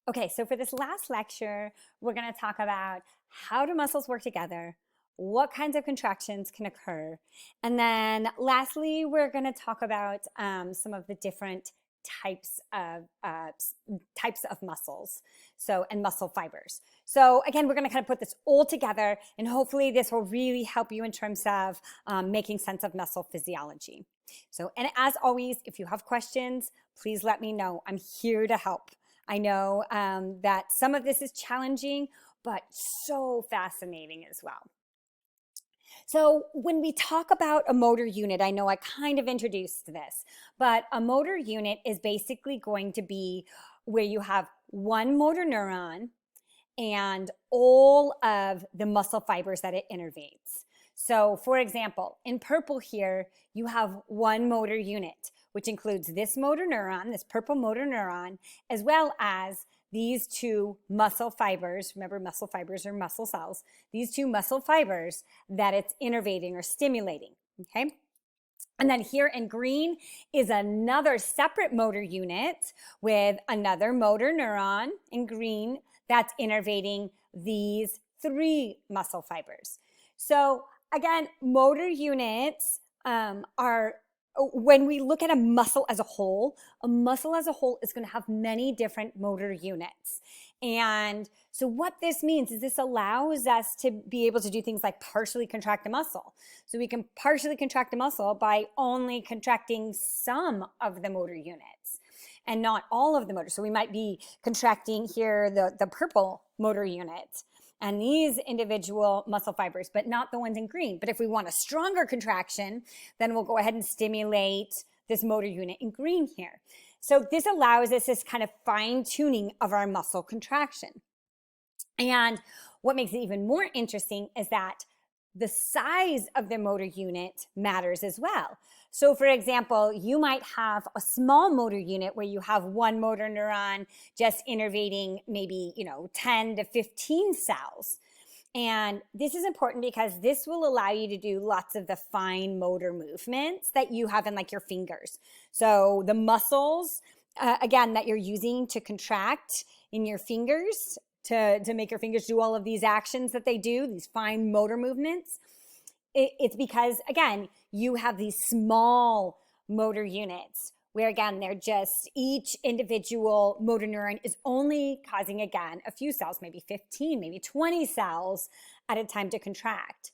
Okay, so for this last lecture, we're going to talk about how do muscles work together, what kinds of contractions can occur, and then lastly, we're going to talk about some of the different types of muscles, and muscle fibers. So again, we're going to kind of put this all together, and hopefully this will really help you in terms of making sense of muscle physiology. So, and as always, if you have questions, please let me know. I'm here to help. I know that some of this is challenging, but so fascinating as well. So when we talk about a motor unit, I know I kind of introduced this, but a motor unit is basically going to be where you have one motor neuron and all of the muscle fibers that it innervates. So for example, in purple here, you have one motor unit, which includes this motor neuron, this purple motor neuron, as well as these two muscle fibers. Remember, muscle fibers are muscle cells. These two muscle fibers that it's innervating or stimulating, okay? And then here in green is another separate motor unit with another motor neuron in green that's innervating these three muscle fibers. So again, motor units are, when we look at a muscle as a whole is going to have many different motor units. And so what this means is this allows us to be able to do things like partially contract a muscle. So we can partially contract a muscle by only contracting some of the motor units and not all of the motors. So we might be contracting here the purple motor unit and these individual muscle fibers, but not the ones in green. But if we want a stronger contraction, then we'll go ahead and stimulate this motor unit in green here. So this allows us this kind of fine tuning of our muscle contraction. And what makes it even more interesting is that the size of the motor unit matters as well. So for example, you might have a small motor unit where you have one motor neuron just innervating maybe, 10 to 15 cells. And this is important because this will allow you to do lots of the fine motor movements that you have in like your fingers. So the muscles, again, that you're using to contract in your fingers to make your fingers do all of these actions that they do, these fine motor movements, it's because, again, you have these small motor units where, again, they're just each individual motor neuron is only causing, again, a few cells, maybe 15, maybe 20 cells at a time to contract.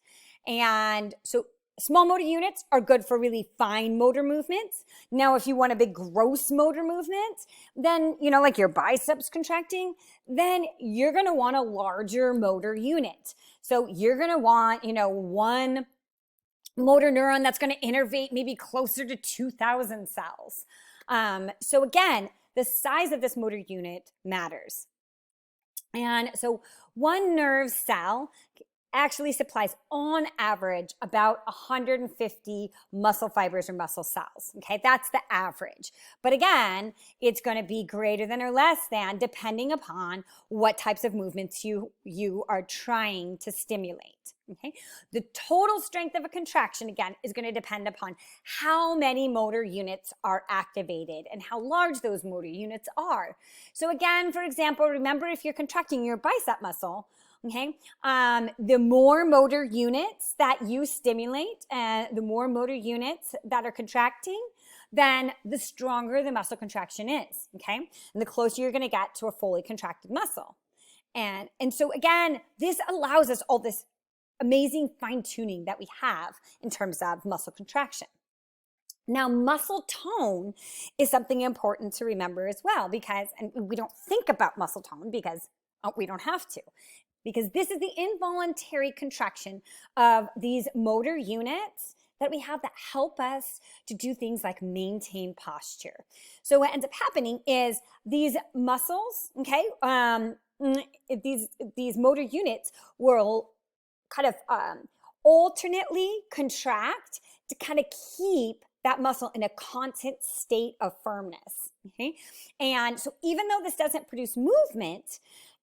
And so small motor units are good for really fine motor movements. Now, if you want a big gross motor movement, then, like your biceps contracting, then you're going to want a larger motor unit. So you're going to want, one motor neuron that's going to innervate maybe closer to 2,000 cells. So again, the size of this motor unit matters. And so one nerve cell actually supplies on average about 150 muscle fibers or muscle cells. Okay, that's the average. But again, it's going to be greater than or less than depending upon what types of movements you are trying to stimulate. Okay, the total strength of a contraction, again, is going to depend upon how many motor units are activated and how large those motor units are. So again, for example, remember if you're contracting your bicep muscle, okay, the more motor units that you stimulate and the more motor units that are contracting, then the stronger the muscle contraction is, okay? And the closer you're going to get to a fully contracted muscle. And so again, this allows us all this amazing fine tuning that we have in terms of muscle contraction. Now, muscle tone is something important to remember as well because, and we don't think about muscle tone because we don't have to, because this is the involuntary contraction of these motor units that we have that help us to do things like maintain posture. So what ends up happening is these muscles, okay, these motor units will kind of alternately contract to kind of keep that muscle in a constant state of firmness, okay? And so even though this doesn't produce movement,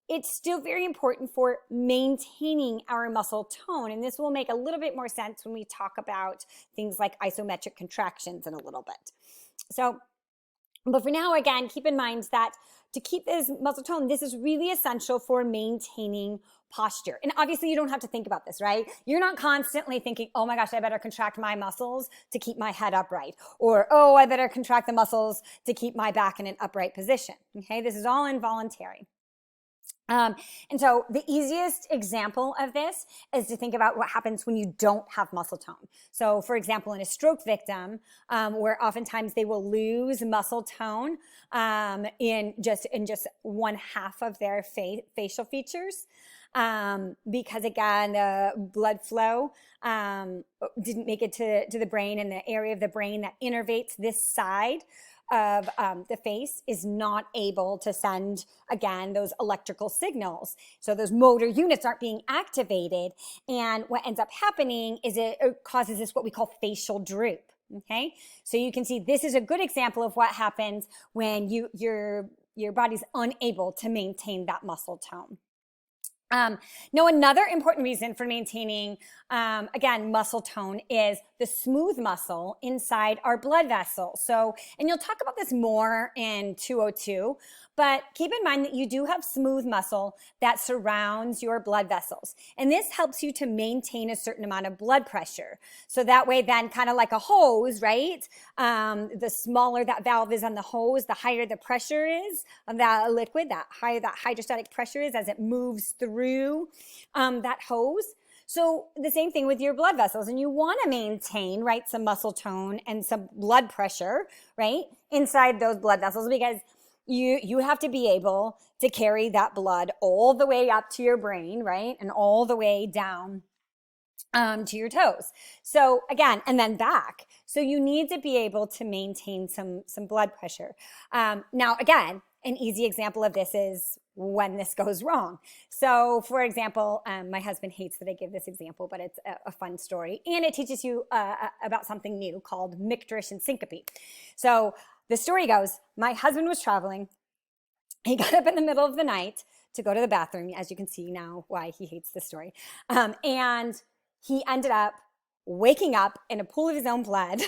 it's still very important for maintaining our muscle tone. And this will make a little bit more sense when we talk about things like isometric contractions in a little bit. So, but for now, again, keep in mind that to keep this muscle tone, this is really essential for maintaining posture. And obviously you don't have to think about this, right? You're not constantly thinking, oh my gosh, I better contract my muscles to keep my head upright, or oh, I better contract the muscles to keep my back in an upright position. Okay, this is all involuntary. And so the easiest example of this is to think about what happens when you don't have muscle tone. So for example, in a stroke victim, where oftentimes they will lose muscle tone in just one half of their facial features. Because again, the blood flow didn't make it to the brain, and the area of the brain that innervates this side of the face is not able to send, again, those electrical signals. So those motor units aren't being activated. And what ends up happening is it causes this, what we call facial droop. Okay. So you can see this is a good example of what happens when your body's unable to maintain that muscle tone. Now, another important reason for maintaining, again, muscle tone is the smooth muscle inside our blood vessels. So, and you'll talk about this more in 202, but keep in mind that you do have smooth muscle that surrounds your blood vessels. And this helps you to maintain a certain amount of blood pressure. So that way then, kind of like a hose, right? The smaller that valve is on the hose, the higher the pressure is of that liquid, that higher that hydrostatic pressure is as it moves through that hose. So the same thing with your blood vessels, and you want to maintain, right, some muscle tone and some blood pressure, right, inside those blood vessels, because you have to be able to carry that blood all the way up to your brain, right, and all the way down to your toes. So again, and then back. So you need to be able to maintain some blood pressure. Now, again, an easy example of this is when this goes wrong. So for example, my husband hates that I give this example, but it's a fun story. And it teaches you about something new called micturition and syncope. So the story goes, my husband was traveling. He got up in the middle of the night to go to the bathroom, as you can see now why he hates this story. And he ended up waking up in a pool of his own blood,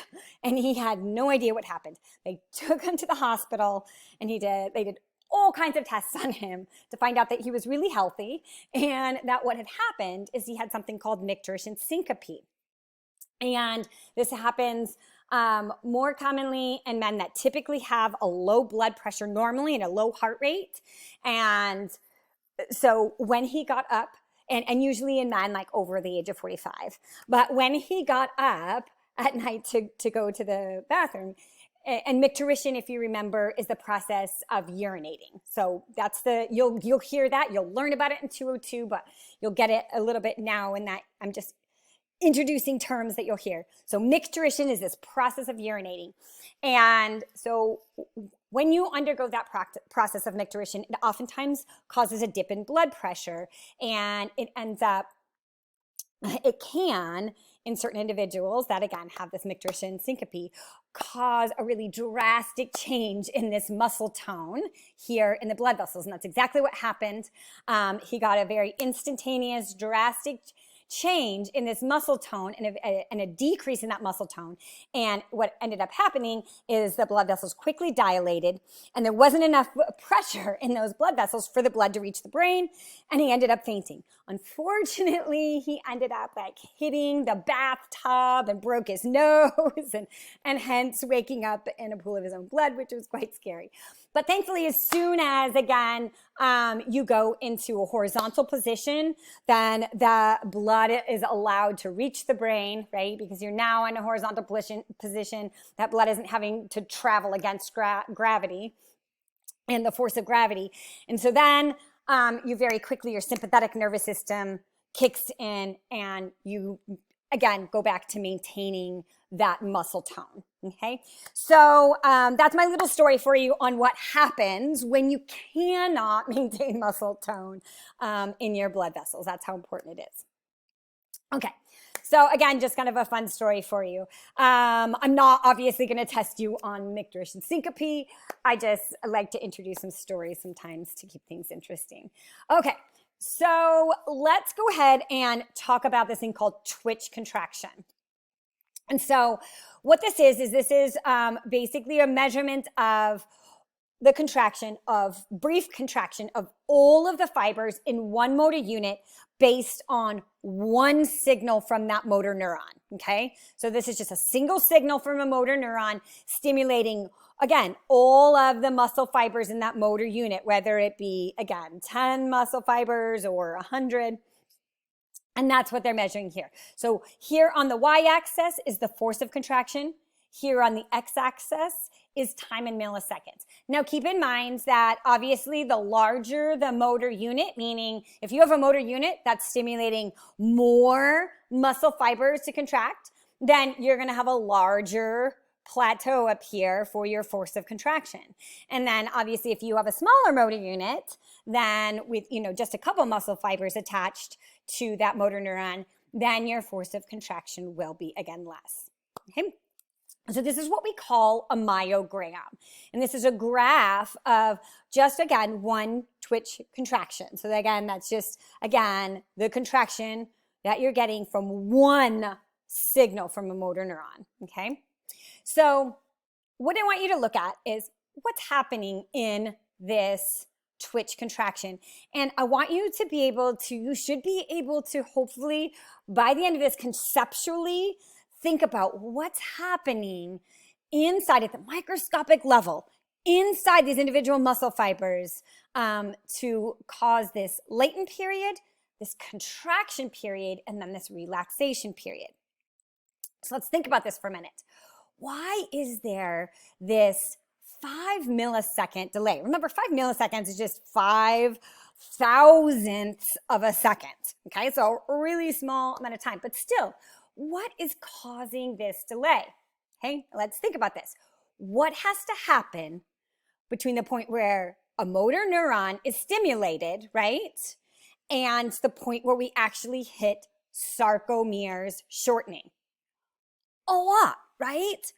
and he had no idea what happened. They took him to the hospital, and they did all kinds of tests on him to find out that he was really healthy, and that what had happened is he had something called micturition syncope. And this happens more commonly in men that typically have a low blood pressure normally and a low heart rate. And so when he got up, and usually in men like over the age of 45, but when he got up at night to go to the bathroom, and micturition, if you remember, is the process of urinating. So that's you'll hear that, you'll learn about it in 202, but you'll get it a little bit now in that I'm just introducing terms that you'll hear. So micturition is this process of urinating. And so when you undergo that process of micturition, it oftentimes causes a dip in blood pressure, and it can, in certain individuals that again have this micturition syncope, cause a really drastic change in this muscle tone here in the blood vessels. And that's exactly what happened. He got a very instantaneous, drastic change in this muscle tone and a decrease in that muscle tone. And what ended up happening is the blood vessels quickly dilated, and there wasn't enough pressure in those blood vessels for the blood to reach the brain, and he ended up fainting. Unfortunately, he ended up like hitting the bathtub and broke his nose and hence waking up in a pool of his own blood, which was quite scary. But thankfully, as soon as, again, you go into a horizontal position, then the blood is allowed to reach the brain, right? Because you're now in a horizontal position. That blood isn't having to travel against gravity and the force of gravity. And so then you very quickly, your sympathetic nervous system kicks in, and you, again, go back to maintaining that muscle tone. Okay, so that's my little story for you on what happens when you cannot maintain muscle tone in your blood vessels. That's how important it is. Okay, so again, just kind of a fun story for you. I'm not obviously going to test you on micturition syncope. I just like to introduce some stories sometimes to keep things interesting. Okay, so let's go ahead and talk about this thing called twitch contraction. And so what this is basically a measurement of the brief contraction of all of the fibers in one motor unit based on one signal from that motor neuron, okay? So this is just a single signal from a motor neuron stimulating, again, all of the muscle fibers in that motor unit, whether it be, again, 10 muscle fibers or 100. And that's what they're measuring here. So here on the y-axis is the force of contraction. Here on the x-axis is time in milliseconds. Now keep in mind that obviously the larger the motor unit, meaning if you have a motor unit that's stimulating more muscle fibers to contract, then you're going to have a larger plateau up here for your force of contraction. And then obviously if you have a smaller motor unit, then with just a couple muscle fibers attached to that motor neuron, then your force of contraction will be again less. Okay? So this is what we call a myogram. And this is a graph of just, again, one twitch contraction. So again, that's just, again, the contraction that you're getting from one signal from a motor neuron, okay? So what I want you to look at is what's happening in this twitch contraction. And I want you to be able to, you should be able to hopefully, by the end of this, conceptually think about what's happening inside at the microscopic level, inside these individual muscle fibers to cause this latent period, this contraction period, and then this relaxation period. So let's think about this for a minute. Why is there this 5 millisecond delay? Remember, 5 milliseconds is just 5,000ths of a second, okay? So a really small amount of time, but still, what is causing this delay? Okay, let's think about this. What has to happen between the point where a motor neuron is stimulated, right, and the point where we actually hit sarcomeres shortening? A lot, right?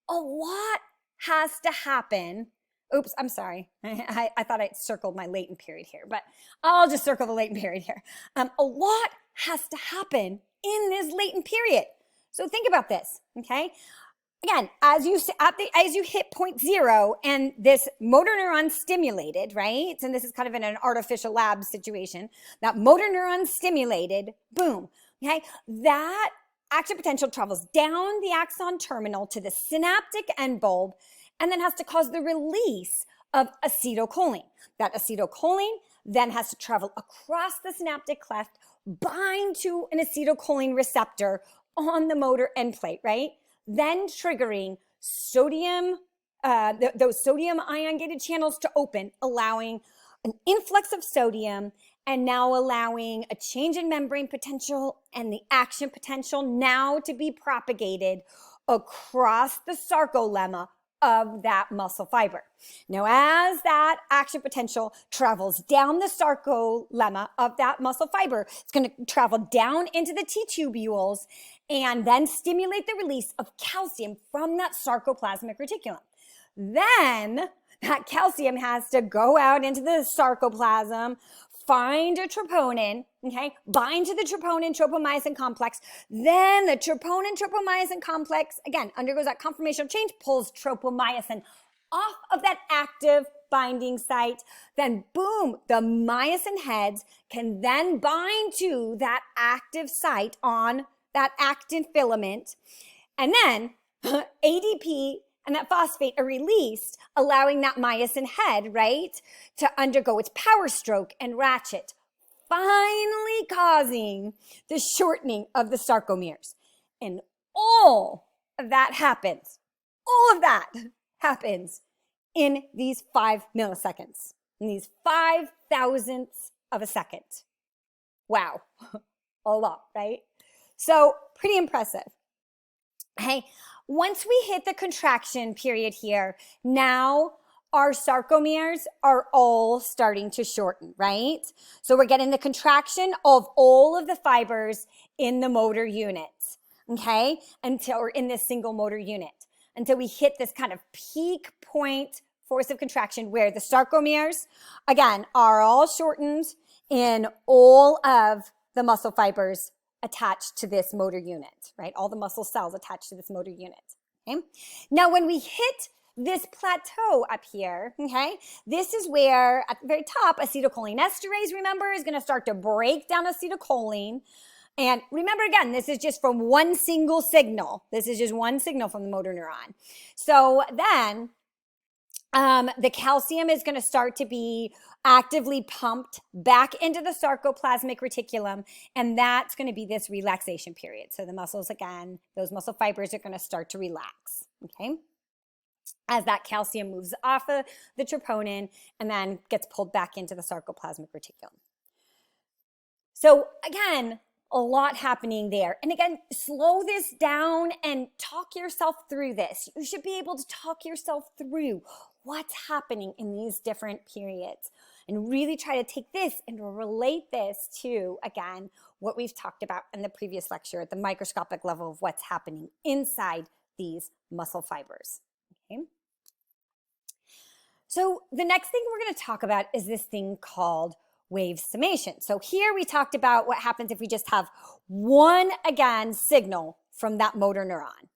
A lot has to happen. Oops, I'm sorry. I thought I circled my latent period here, but I'll just circle the latent period here. A lot has to happen in this latent period. So think about this, okay? Again, as you hit point 0 and this motor neuron stimulated, right? And this is kind of in an artificial lab situation. That motor neuron stimulated, boom, okay? That action potential travels down the axon terminal to the synaptic end bulb and then has to cause the release of acetylcholine. That acetylcholine then has to travel across the synaptic cleft, bind to an acetylcholine receptor on the motor end plate, right? Then triggering sodium, those sodium ion gated channels to open, allowing an influx of sodium and now allowing a change in membrane potential and the action potential now to be propagated across the sarcolemma of that muscle fiber. Now, as that action potential travels down the sarcolemma of that muscle fiber, it's going to travel down into the T-tubules and then stimulate the release of calcium from that sarcoplasmic reticulum. Then that calcium has to go out into the sarcoplasm, find a troponin, okay, bind to the troponin-tropomyosin complex. Then the troponin-tropomyosin complex, again, undergoes that conformational change, pulls tropomyosin off of that active binding site. Then boom, the myosin heads can then bind to that active site on that actin filament. And then ADP and that phosphate are released, allowing that myosin head, right, to undergo its power stroke and ratchet, finally causing the shortening of the sarcomeres. And all of that happens in these 5 milliseconds, in these 5,000ths of a second. Wow, a lot, right? So pretty impressive. Hey, once we hit the contraction period here, now our sarcomeres are all starting to shorten, right? So we're getting the contraction of all of the fibers in the motor unit, okay? Or in this single motor unit, until we hit this kind of peak point force of contraction where the sarcomeres, again, are all shortened in all of the muscle fibers attached to this motor unit, right? All the muscle cells attached to this motor unit, okay? Now, when we hit this plateau up here, okay, this is where at the very top, acetylcholinesterase, remember, is going to start to break down acetylcholine. And remember, again, this is just from one single signal. This is just one signal from the motor neuron. So then the calcium is going to start to be actively pumped back into the sarcoplasmic reticulum, and that's going to be this relaxation period. So the muscles, again, those muscle fibers are going to start to relax, okay, as that calcium moves off of the troponin and then gets pulled back into the sarcoplasmic reticulum. So again, a lot happening there. And again, slow this down and talk yourself through this. You should be able to talk yourself through what's happening in these different periods and really try to take this and relate this to, again, what we've talked about in the previous lecture at the microscopic level of what's happening inside these muscle fibers. Okay. So the next thing we're going to talk about is this thing called wave summation. So here we talked about what happens if we just have one, again, signal from that motor neuron.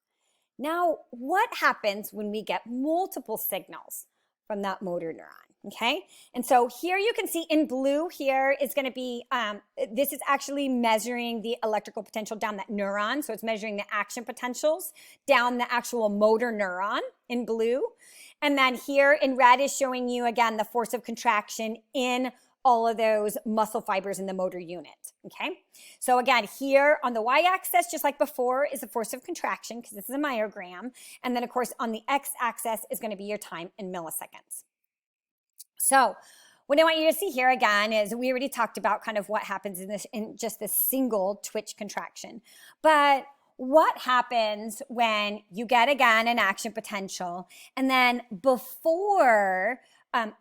Now, what happens when we get multiple signals from that motor neuron, okay? And so here you can see in blue here is going to be, this is actually measuring the electrical potential down that neuron. So it's measuring the action potentials down the actual motor neuron in blue. And then here in red is showing you, again, the force of contraction in all of those muscle fibers in the motor unit, okay? So again, here on the y-axis, just like before, is the force of contraction, because this is a myogram. And then, of course, on the x-axis is going to be your time in milliseconds. So what I want you to see here, again, is we already talked about kind of what happens in just this single twitch contraction. But what happens when you get, again, an action potential, and then before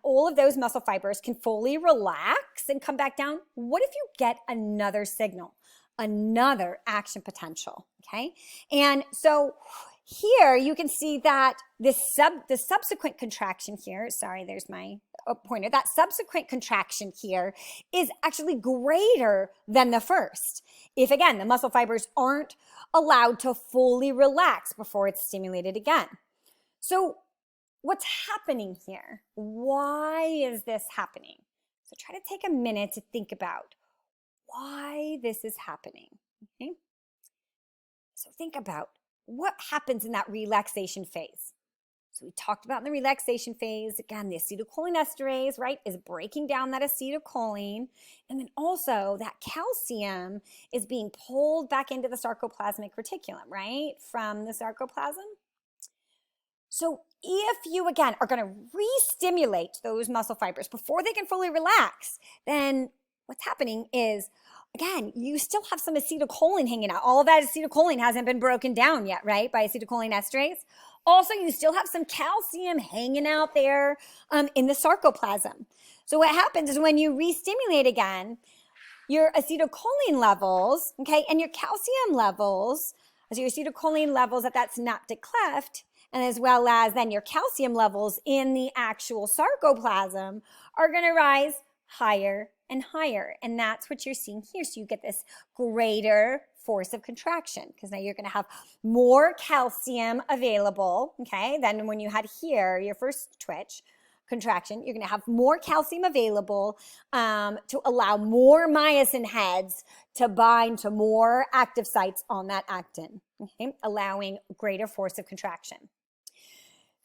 all of those muscle fibers can fully relax and come back down? What if you get another signal, another action potential, okay? And so here you can see that the subsequent contraction here, sorry, there's my pointer, that subsequent contraction here is actually greater than the first. If, again, the muscle fibers aren't allowed to fully relax before it's stimulated again. So what's happening here? Why is this happening? So try to take a minute to think about why this is happening, okay? So think about what happens in that relaxation phase. So we talked about in the relaxation phase, again, the acetylcholinesterase, right, is breaking down that acetylcholine. And then also that calcium is being pulled back into the sarcoplasmic reticulum, right, from the sarcoplasm. So if you, again, are going to re-stimulate those muscle fibers before they can fully relax, then what's happening is, again, you still have some acetylcholine hanging out. All of that acetylcholine hasn't been broken down yet, right, by acetylcholinesterase. Also, you still have some calcium hanging out there in the sarcoplasm. So what happens is when you re-stimulate again, your acetylcholine levels, okay, and your calcium levels, so your acetylcholine levels at that synaptic cleft, and as well as then your calcium levels in the actual sarcoplasm are going to rise higher and higher. And that's what you're seeing here. So you get this greater force of contraction because now you're going to have more calcium available, okay, than when you had here, your first twitch contraction. You're going to have more calcium available to allow more myosin heads to bind to more active sites on that actin, okay, allowing greater force of contraction.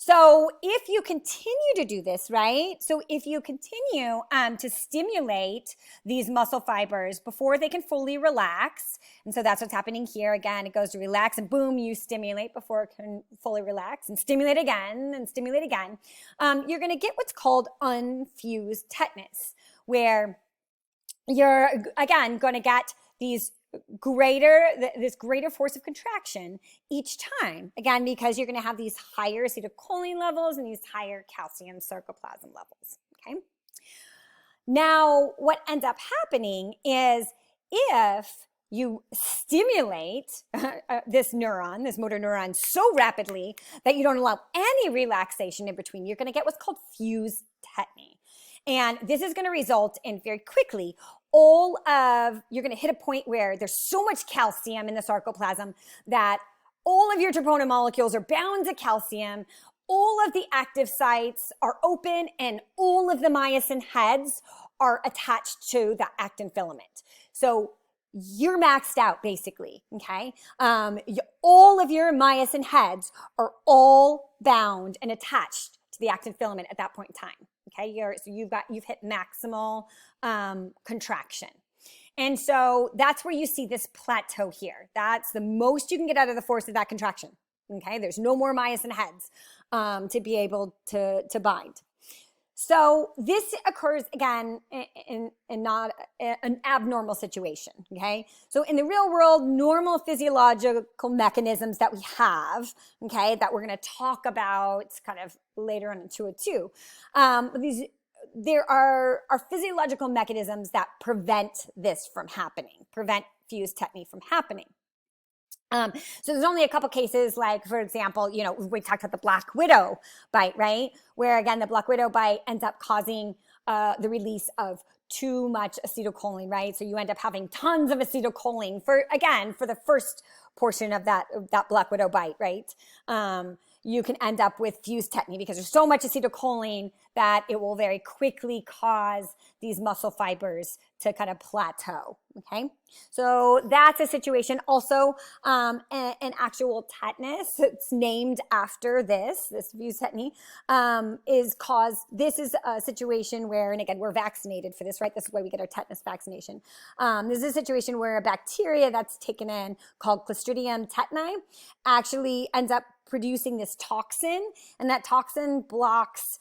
So if you continue to do this, right? So if you continue to stimulate these muscle fibers before they can fully relax, and so that's what's happening here. Again, it goes to relax and boom, you stimulate before it can fully relax and stimulate again and stimulate again. You're going to get what's called unfused tetanus, where you're, again, going to get this greater force of contraction each time, again, because you're going to have these higher acetylcholine levels and these higher calcium sarcoplasm levels, okay? Now, what ends up happening is if you stimulate this neuron, this motor neuron, so rapidly that you don't allow any relaxation in between, you're going to get what's called fused tetany. And this is going to result in very quickly you're going to hit a point where there's so much calcium in the sarcoplasm that all of your troponin molecules are bound to calcium. all of the active sites are open and all of the myosin heads are attached to the actin filament. So you're maxed out basically, okay? All of your myosin heads are all bound and attached to the actin filament at that point in time, okay? So you've hit maximal contraction. And so that's where you see this plateau here. That's the most you can get out of the force of that contraction, okay? There's no more myosin heads to be able to bind. So this occurs again in not an abnormal situation, okay? So in the real world, normal physiological mechanisms that we have, okay, that we're going to talk about kind of later on in 202, there are physiological mechanisms that prevent this from happening, prevent fused tetany from happening. So there's only a couple cases, like, for example, we talked about the black widow bite, right? Where, again, the black widow bite ends up causing the release of too much acetylcholine, right? So you end up having tons of acetylcholine for the first portion of that black widow bite, right? You can end up with fused tetany because there's so much acetylcholine that it will very quickly cause these muscle fibers to kind of plateau, okay? So that's a situation. Also, an actual tetanus, it's named after this fused tetany, this is a situation where, and again, we're vaccinated for this, right? This is why we get our tetanus vaccination. This is a situation where a bacteria that's taken in called Clostridium tetani actually ends up producing this toxin, and that toxin blocks,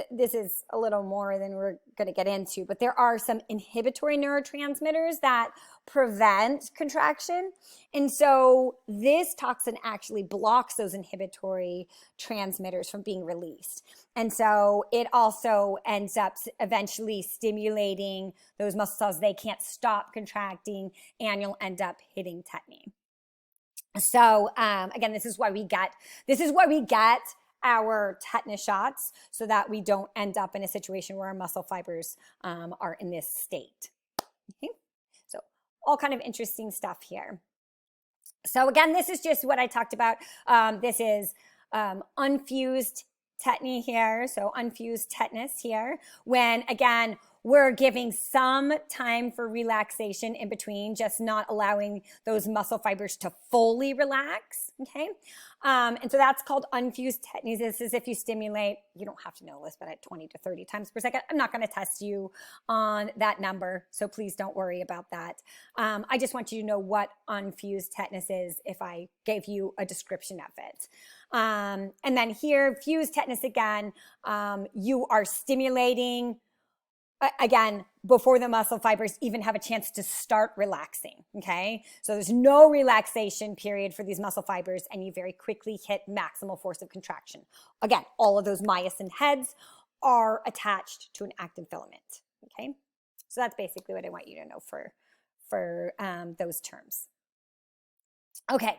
this is a little more than we're going to get into, but there are some inhibitory neurotransmitters that prevent contraction. And so this toxin actually blocks those inhibitory transmitters from being released. And so it also ends up eventually stimulating those muscle cells. They can't stop contracting, and you'll end up hitting tetany. So again, this is why we get our tetanus shots, so that we don't end up in a situation where our muscle fibers are in this state. Okay, so all kind of interesting stuff here. So again, this is just what I talked about. This is unfused tetany here, so unfused tetanus here, when again, we're giving some time for relaxation in between, just not allowing those muscle fibers to fully relax, okay? And so that's called unfused tetany. This is if you stimulate, you don't have to know this, but at 20 to 30 times per second. I'm not going to test you on that number, so please don't worry about that. I just want you to know what unfused tetanus is if I gave you a description of it. And then here, fused tetanus again, you are stimulating again, before the muscle fibers even have a chance to start relaxing, okay? So there's no relaxation period for these muscle fibers, and you very quickly hit maximal force of contraction. Again, all of those myosin heads are attached to an actin filament, okay? So that's basically what I want you to know for those terms. Okay.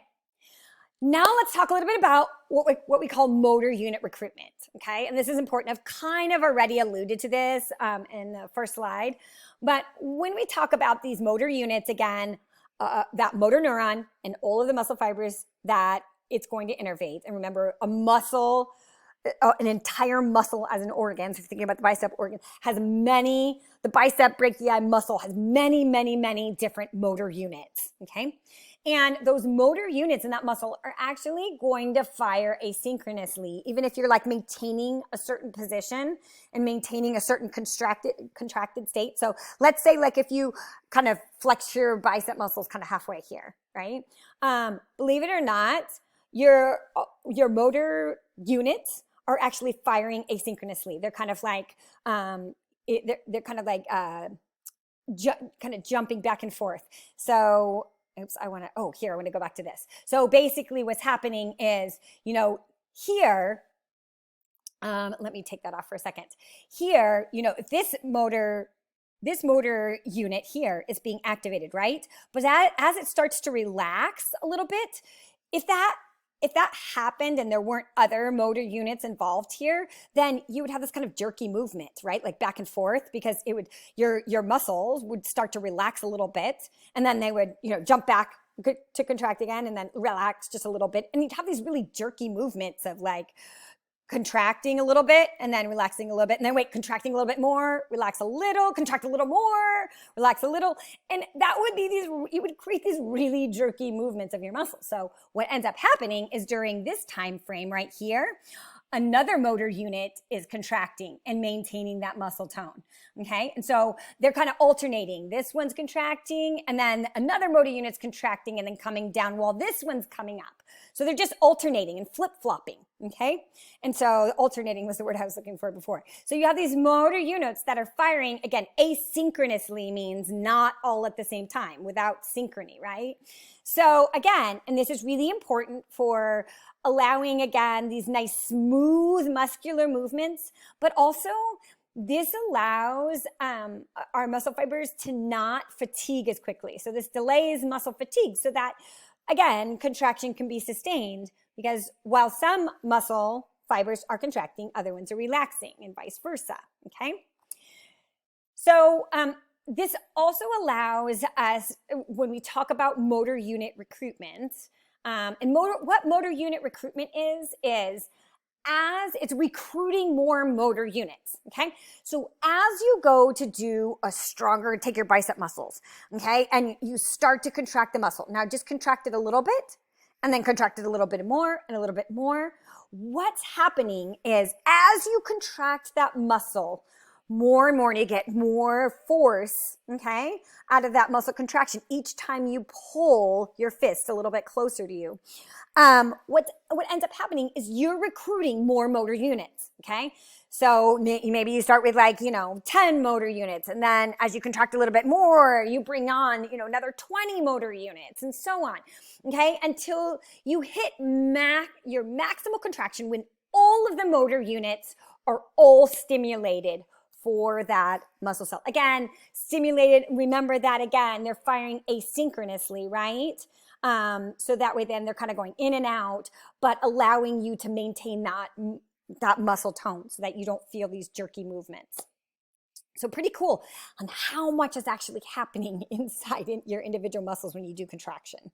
Now let's talk a little bit about what we call motor unit recruitment, okay? And this is important. I've kind of already alluded to this in the first slide. But when we talk about these motor units, again, that motor neuron and all of the muscle fibers that it's going to innervate. And remember, a muscle, an entire muscle as an organ, so if you're thinking about the bicep organ, the bicep brachii muscle has many, many, many different motor units, okay? And those motor units in that muscle are actually going to fire asynchronously, even if you're like maintaining a certain position and maintaining a certain contracted state. So let's say like if you kind of flex your bicep muscles kind of halfway here, right? Believe it or not, your motor units are actually firing asynchronously. They're kind of like, they're kind of like kind of jumping back and forth. So I want to go back to this. So basically what's happening is, here, let me take that off for a second. Here, if this motor unit here is being activated, right? But as it starts to relax a little bit, if that happened and there weren't other motor units involved here, then you would have this kind of jerky movement, right? Like back and forth, because your muscles would start to relax a little bit, and then they would, jump back to contract again and then relax just a little bit. And you'd have these really jerky movements of like contracting a little bit and then relaxing a little bit and then wait, contracting a little bit more, relax a little, contract a little more, relax a little. And that would be you would create these really jerky movements of your muscles. So what ends up happening is during this time frame right here, another motor unit is contracting and maintaining that muscle tone. Okay. And so they're kind of alternating. This one's contracting and then another motor unit's contracting and then coming down while this one's coming up. So they're just alternating and flip-flopping. Okay. And so alternating was the word I was looking for before. So you have these motor units that are firing, again, asynchronously means not all at the same time, without synchrony, right? So again, and this is really important for allowing, again, these nice smooth muscular movements, but also this allows our muscle fibers to not fatigue as quickly. So this delays muscle fatigue so that, again, contraction can be sustained, because while some muscle fibers are contracting, other ones are relaxing and vice versa, okay? So this also allows us, when we talk about motor unit recruitment, what motor unit recruitment is as it's recruiting more motor units, okay? So as you go to do a stronger, take your bicep muscles, okay? And you start to contract the muscle. Now just contract it a little bit and then contract it a little bit more and a little bit more. What's happening is as you contract that muscle more and more and you get more force, okay, out of that muscle contraction each time you pull your fist a little bit closer to you. What ends up happening is you're recruiting more motor units, okay? So maybe you start with 10 motor units, and then as you contract a little bit more, you bring on, another 20 motor units and so on, okay? Until you hit your maximal contraction when all of the motor units are all stimulated for that muscle cell. Again, stimulated, remember that again, they're firing asynchronously, right? So that way then they're kind of going in and out, but allowing you to maintain that muscle tone so that you don't feel these jerky movements. So pretty cool on how much is actually happening inside your individual muscles when you do contraction.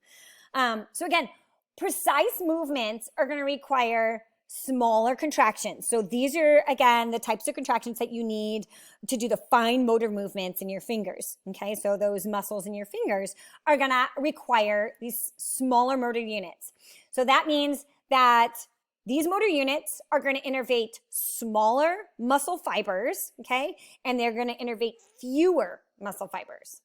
So again, precise movements are going to require smaller contractions. So these are, again, the types of contractions that you need to do the fine motor movements in your fingers. Okay, so those muscles in your fingers are going to require these smaller motor units. So that means that these motor units are going to innervate smaller muscle fibers, okay, and they're going to innervate fewer muscle fibers.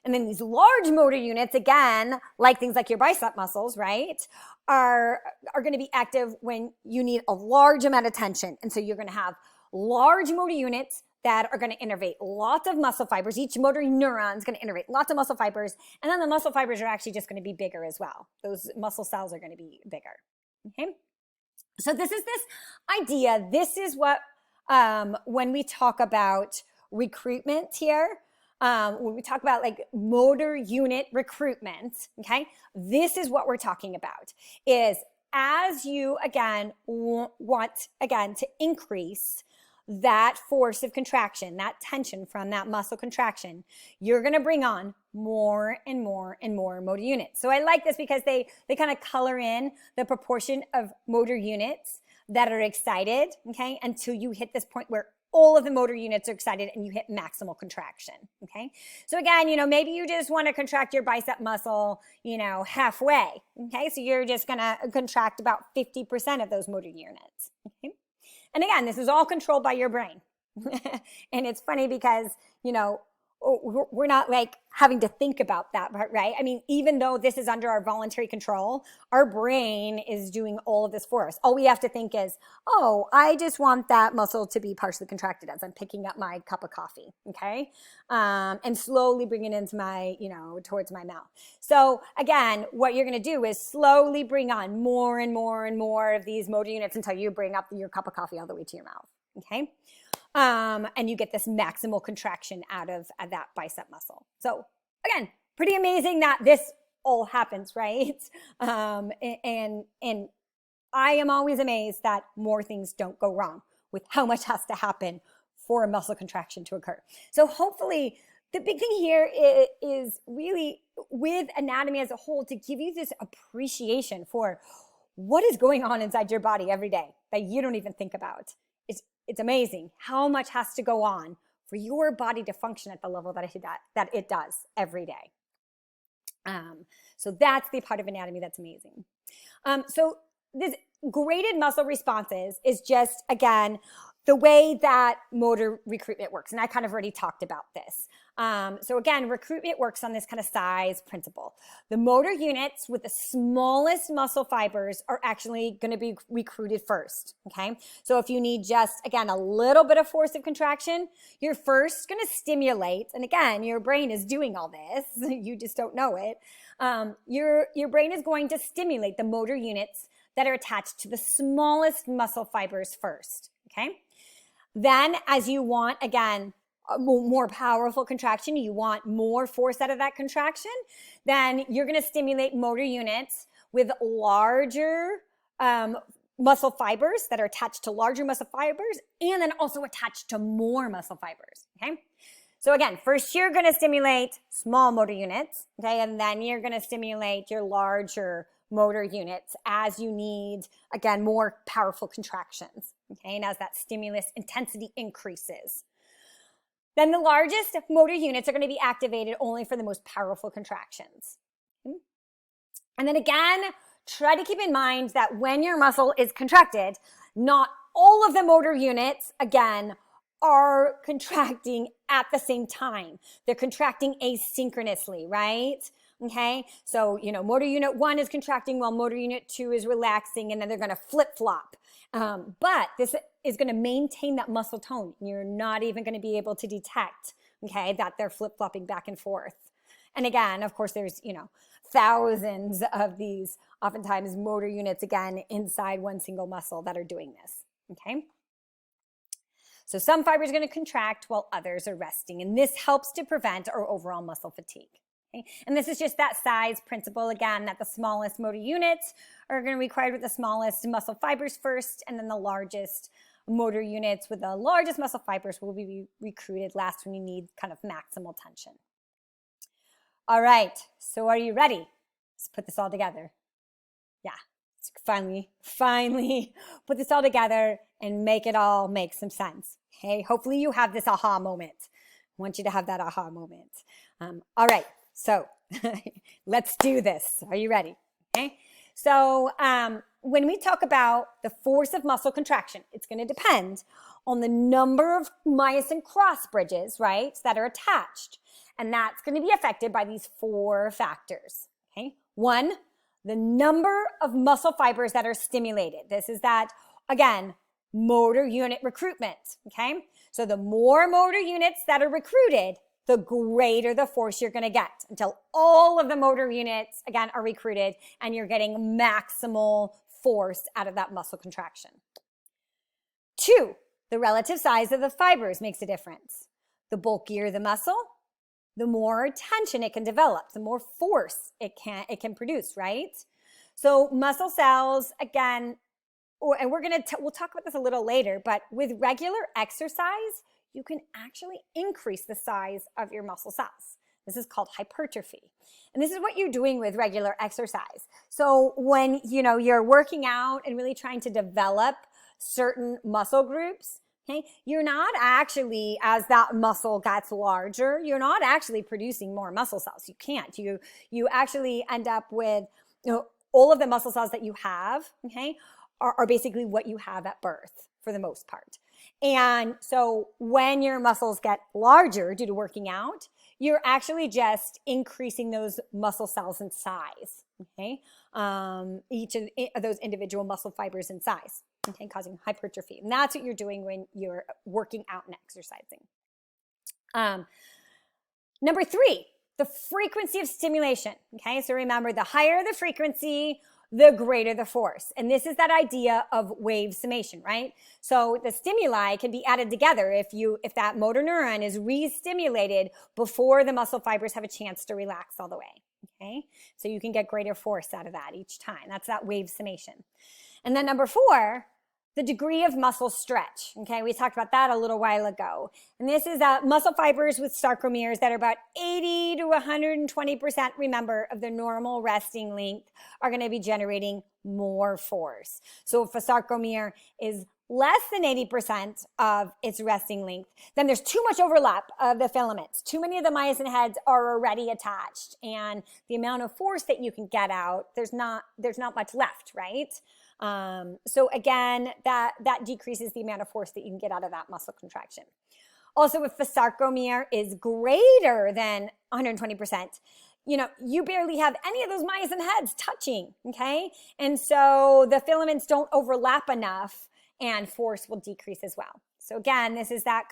And then these large motor units, again, like things like your bicep muscles, right, are going to be active when you need a large amount of tension. And so you're going to have large motor units that are going to innervate lots of muscle fibers. Each motor neuron is going to innervate lots of muscle fibers. And then the muscle fibers are actually just going to be bigger as well. Those muscle cells are going to be bigger. Okay? So this is this idea. This is what, when we talk about recruitment here, when we talk about motor unit recruitment, okay, this is what we're talking about, is as you, again, want, again, to increase that force of contraction, that tension from that muscle contraction, you're going to bring on more and more and more motor units. So I like this because they kind of color in the proportion of motor units that are excited, okay, until you hit this point where all of the motor units are excited and you hit maximal contraction, okay? So again, maybe you just want to contract your bicep muscle, halfway, okay? So you're just going to contract about 50% of those motor units, okay? And again, this is all controlled by your brain. And it's funny because, we're not having to think about that part, right? I mean, even though this is under our voluntary control, our brain is doing all of this for us. All we have to think is, oh, I just want that muscle to be partially contracted as I'm picking up my cup of coffee, okay? And slowly bring it into my, towards my mouth. So again, what you're going to do is slowly bring on more and more and more of these motor units until you bring up your cup of coffee all the way to your mouth, okay? And you get this maximal contraction out of that bicep muscle. So again, pretty amazing that this all happens, right? And I am always amazed that more things don't go wrong with how much has to happen for a muscle contraction to occur. So hopefully the big thing here is really with anatomy as a whole to give you this appreciation for what is going on inside your body every day. that you don't even think about. It's amazing how much has to go on for your body to function at the level that it does every day. So that's the part of anatomy that's amazing. So this graded muscle responses is just, again, the way that motor recruitment works. And I kind of already talked about this. So again, recruitment works on this kind of size principle. The motor units with the smallest muscle fibers are actually going to be recruited first, okay? So if you need just, again, a little bit of force of contraction, you're first going to stimulate, and again, your brain is doing all this, you just don't know it. Your brain is going to stimulate the motor units that are attached to the smallest muscle fibers first, okay? Then as you want, again, a more powerful contraction, you want more force out of that contraction, then you're going to stimulate motor units with larger muscle fibers that are attached to larger muscle fibers and then also attached to more muscle fibers, okay? So again, first you're going to stimulate small motor units, okay, and then you're going to stimulate your larger motor units as you need, again, more powerful contractions, okay, and as that stimulus intensity increases. Then the largest motor units are going to be activated only for the most powerful contractions. And then again, try to keep in mind that when your muscle is contracted, not all of the motor units, again, are contracting at the same time. They're contracting asynchronously, right? Okay, so, motor unit 1 is contracting while motor unit 2 is relaxing, and then they're going to flip-flop. But this is going to maintain that muscle tone. You're not even going to be able to detect, okay, that they're flip-flopping back and forth. And again, of course, there's, thousands of these, oftentimes, motor units, again, inside one single muscle that are doing this, okay? So some fibers are going to contract while others are resting, and this helps to prevent our overall muscle fatigue. Okay? And this is just that size principle, again, that the smallest motor units are going to be required with the smallest muscle fibers first, and then the largest motor units with the largest muscle fibers will be recruited last when you need kind of maximal tension. All right, so are you ready? Let's put this all together. Yeah, let's finally put this all together and make it all make some sense. Okay, hopefully you have this aha moment. I want you to have that aha moment. All right. So let's do this. Are you ready? Okay. So when we talk about the force of muscle contraction, it's going to depend on the number of myosin cross bridges, right, that are attached. And that's going to be affected by these 4 factors. Okay. 1, the number of muscle fibers that are stimulated. This is that, again, motor unit recruitment. Okay. So the more motor units that are recruited, the greater the force you're going to get until all of the motor units, again, are recruited and you're getting maximal force out of that muscle contraction. 2, the relative size of the fibers makes a difference. The bulkier the muscle, the more tension it can develop, the more force it can produce, right? So muscle cells, again, and we'll talk about this a little later, but with regular exercise, you can actually increase the size of your muscle cells. This is called hypertrophy. And this is what you're doing with regular exercise. So when, you're working out and really trying to develop certain muscle groups, okay, you're not actually, as that muscle gets larger, you're not actually producing more muscle cells. You can't. You actually end up with, all of the muscle cells that you have, okay, are basically what you have at birth for the most part. And so when your muscles get larger due to working out, you're actually just increasing those muscle cells in size, okay? Each of those individual muscle fibers in size, okay, causing hypertrophy. And that's what you're doing when you're working out and exercising. Number 3, the frequency of stimulation, okay? So remember, the higher the frequency, the greater the force. And this is that idea of wave summation, right? So the stimuli can be added together if that motor neuron is re-stimulated before the muscle fibers have a chance to relax all the way, okay? So you can get greater force out of that each time. That's that wave summation. And then number 4, the degree of muscle stretch. Okay, we talked about that a little while ago. And this is muscle fibers with sarcomeres that are about 80 to 120%, remember, of the normal resting length are going to be generating more force. So if a sarcomere is less than 80% of its resting length, then there's too much overlap of the filaments. Too many of the myosin heads are already attached, and the amount of force that you can get out, there's not much left, right? So again, that decreases the amount of force that you can get out of that muscle contraction. Also, if the sarcomere is greater than 120%, you barely have any of those myosin heads touching, okay? And so the filaments don't overlap enough, and force will decrease as well. So again, this is that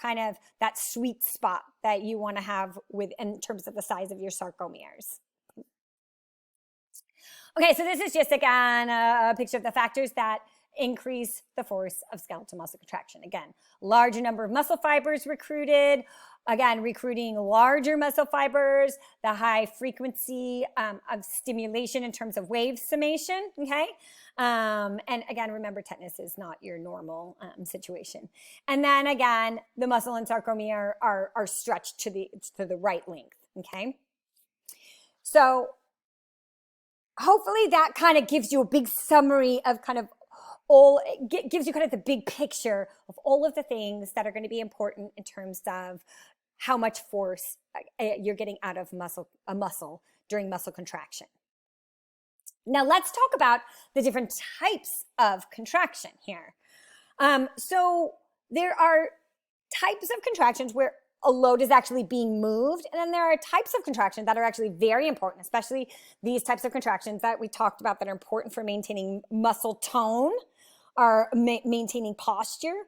sweet spot that you want to have in terms of the size of your sarcomeres. Okay, so this is just, again, a picture of the factors that increase the force of skeletal muscle contraction. Again, larger number of muscle fibers recruited. Again, recruiting larger muscle fibers, the high frequency of stimulation in terms of wave summation, okay? And again, remember, tetanus is not your normal situation. And then again, the muscle and sarcomere are stretched to the right length, okay? So hopefully that kind of gives you a big summary of gives you kind of the big picture of all of the things that are going to be important in terms of how much force you're getting out of a muscle during muscle contraction. Now let's talk about the different types of contraction here. So there are types of contractions where a load is actually being moved, and then there are types of contraction that are actually very important, especially these types of contractions that we talked about that are important for maintaining muscle tone or maintaining posture.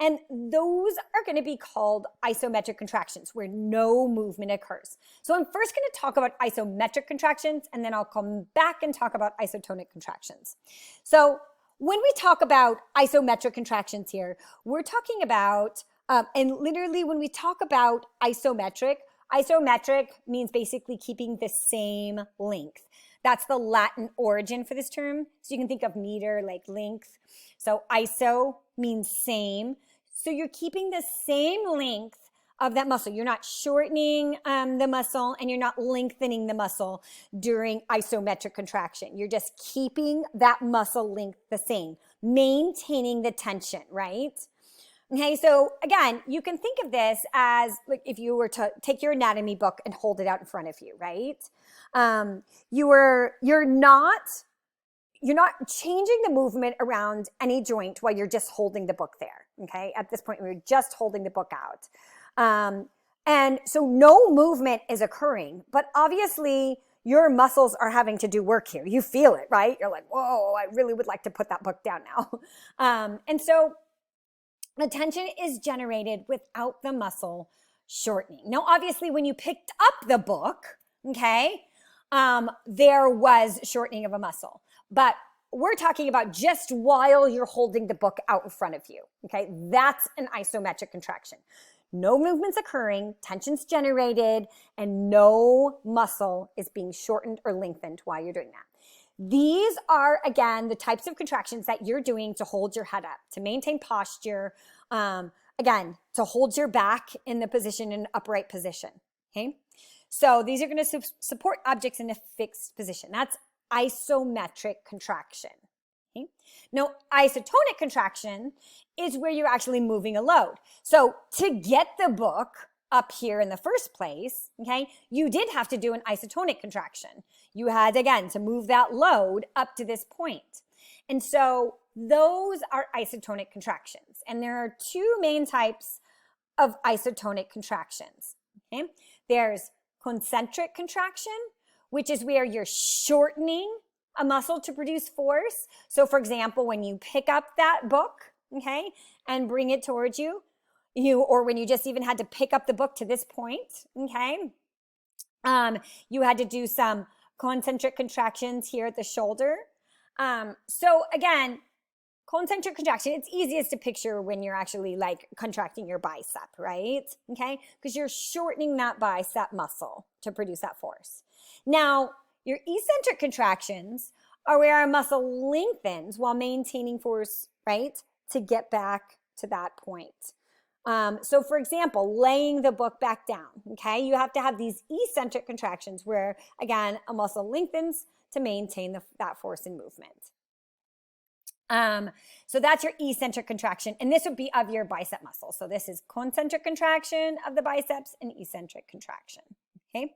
And those are going to be called isometric contractions, where no movement occurs. So I'm first going to talk about isometric contractions, and then I'll come back and talk about isotonic contractions. So when we talk about isometric contractions here, we're talking about, and literally when we talk about isometric means basically keeping the same length. That's the Latin origin for this term. So you can think of meter like length. So iso means same. So you're keeping the same length of that muscle. You're not shortening the muscle, and you're not lengthening the muscle during isometric contraction. You're just keeping that muscle length the same, maintaining the tension, right? Okay, so again, you can think of this as like if you were to take your anatomy book and hold it out in front of you, right? You're not changing the movement around any joint while you're just holding the book there, okay? At this point, we're just holding the book out. And so no movement is occurring, but obviously your muscles are having to do work here. You feel it, right? You're like, whoa, I really would like to put that book down now. And so the tension is generated without the muscle shortening. Now, obviously, when you picked up the book, okay, there was shortening of a muscle. But we're talking about just while you're holding the book out in front of you, okay? That's an isometric contraction. No movement's occurring, tension's generated, and no muscle is being shortened or lengthened while you're doing that. These are, again, the types of contractions that you're doing to hold your head up, to maintain posture, again, to hold your back in the position, in upright position, okay? So these are going to support objects in a fixed position. That's isometric contraction. Okay? Now, isotonic contraction is where you're actually moving a load. So to get the book up here in the first place, okay, you did have to do an isotonic contraction. You had, again, to move that load up to this point. And so those are isotonic contractions. And there are two main types of isotonic contractions. Okay? There's concentric contraction, which is where you're shortening a muscle to produce force. So for example, when you pick up that book, okay, and bring it towards you, or when you just even had to pick up the book to this point, okay, you had to do some concentric contractions here at the shoulder. So again, concentric contraction, it's easiest to picture when you're actually like contracting your bicep, right? Okay, because you're shortening that bicep muscle to produce that force. Now, your eccentric contractions are where our muscle lengthens while maintaining force, right? to get back to that point. So for example, laying the book back down, okay? You have to have these eccentric contractions where, again, a muscle lengthens to maintain that force in movement. So that's your eccentric contraction, and this would be of your bicep muscle. So this is concentric contraction of the biceps and eccentric contraction, okay?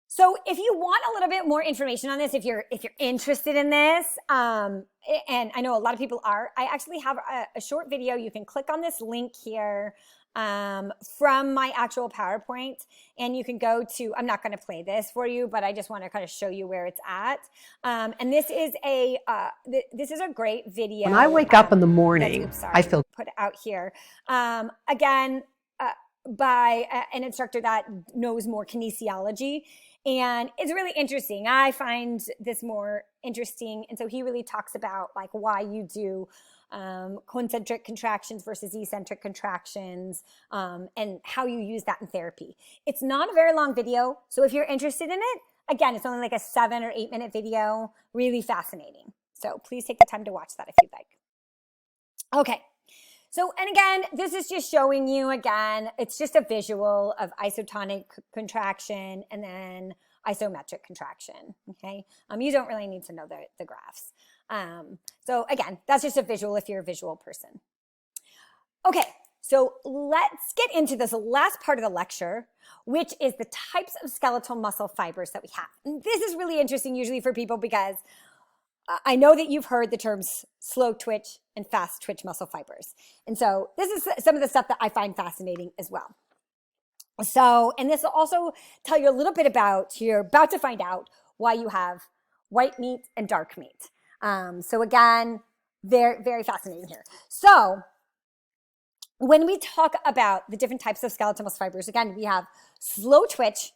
So if you want a little bit more information on this, if you're interested in this, and I know a lot of people are, I actually have a short video. You can click on this link here from my actual PowerPoint, and you can go to, I'm not going to play this for you, but I just want to kind of show you where it's at. And this is a great video. When I wake up in the morning, I feel put out here. Again, by an instructor that knows more kinesiology. And it's really interesting. I find this more interesting. And so he really talks about like why you do concentric contractions versus eccentric contractions, and how you use that in therapy. It's not a very long video. So if you're interested in it, again, it's only like a 7 or 8 minute video, really fascinating. So please take the time to watch that if you'd like. Okay. So, and again, this is just showing you, again, it's just a visual of isotonic contraction and then isometric contraction, okay? You don't really need to know the graphs. So again, that's just a visual if you're a visual person. Okay, so let's get into this last part of the lecture, which is the types of skeletal muscle fibers that we have. And this is really interesting usually for people because I know that you've heard the terms slow twitch and fast twitch muscle fibers. And so this is some of the stuff that I find fascinating as well. So, and this will also tell you a little bit about, you're about to find out why you have white meat and dark meat. So again, very, very fascinating here. So when we talk about the different types of skeletal muscle fibers, again, we have slow twitch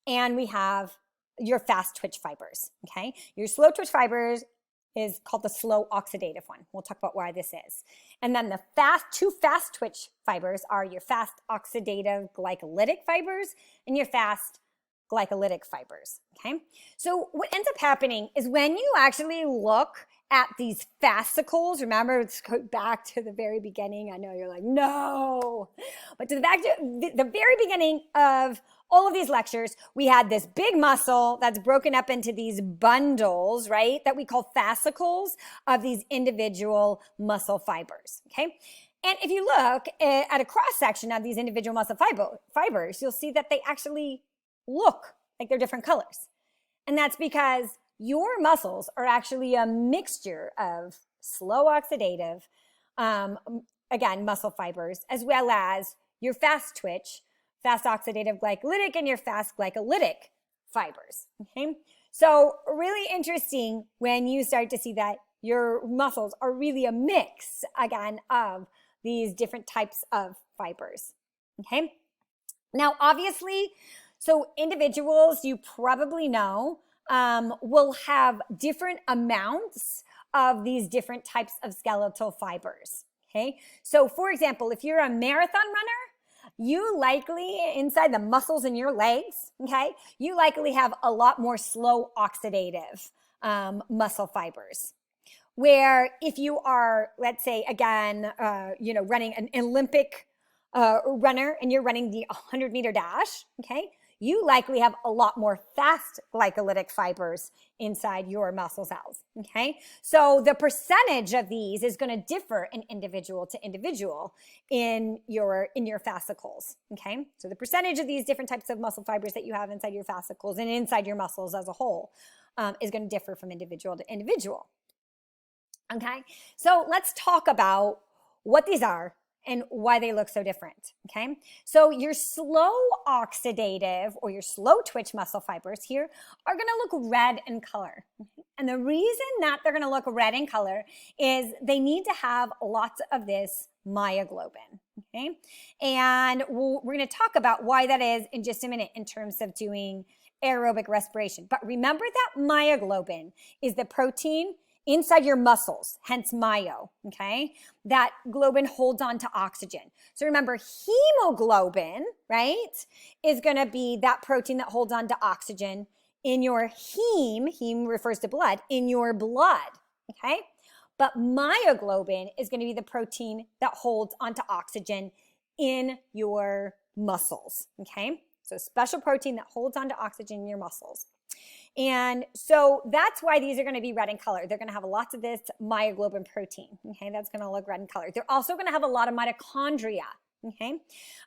and we have your fast twitch fibers, okay? Your slow twitch fibers is called the slow oxidative one. We'll talk about why this is. And then the two fast twitch fibers are your fast oxidative glycolytic fibers and your fast glycolytic fibers, okay? So what ends up happening is when you actually look at these fascicles, remember, let's go back to the very beginning. I know you're like, no, but to the very beginning of all of these lectures, we had this big muscle that's broken up into these bundles, right, that we call fascicles of these individual muscle fibers, okay? And if you look at a cross-section of these individual muscle fibers, you'll see that they actually look like they're different colors. And that's because your muscles are actually a mixture of slow oxidative, again, muscle fibers, as well as your fast twitch, fast oxidative glycolytic, and your fast glycolytic fibers, okay? So really interesting when you start to see that your muscles are really a mix, again, of these different types of fibers, okay? Now, obviously, so individuals, you probably know, will have different amounts of these different types of skeletal fibers, okay? So for example, if you're a marathon runner, you likely, inside the muscles in your legs, okay, you likely have a lot more slow oxidative muscle fibers. Where if you are, let's say, again, running an Olympic runner and you're running the 100-meter dash, okay, you likely have a lot more fast glycolytic fibers inside your muscle cells, okay? So the percentage of these is going to differ in individual to individual in your fascicles, okay? So the percentage of these different types of muscle fibers that you have inside your fascicles and inside your muscles as a whole is going to differ from individual to individual, okay? So let's talk about what these are and why they look so different, okay? So your slow oxidative or your slow twitch muscle fibers here are gonna look red in color. And the reason that they're gonna look red in color is they need to have lots of this myoglobin, okay? And we're gonna talk about why that is in just a minute in terms of doing aerobic respiration. But remember that myoglobin is the protein inside your muscles, hence myo, okay? That globin holds on to oxygen. So remember, hemoglobin, right, is gonna be that protein that holds on to oxygen in your heme refers to blood, in your blood, okay? But myoglobin is going to be the protein that holds onto oxygen in your muscles, okay? So special protein that holds onto oxygen in your muscles. And so that's why these are going to be red in color. They're going to have lots of this myoglobin protein, okay? That's going to look red in color. They're also going to have a lot of mitochondria, okay?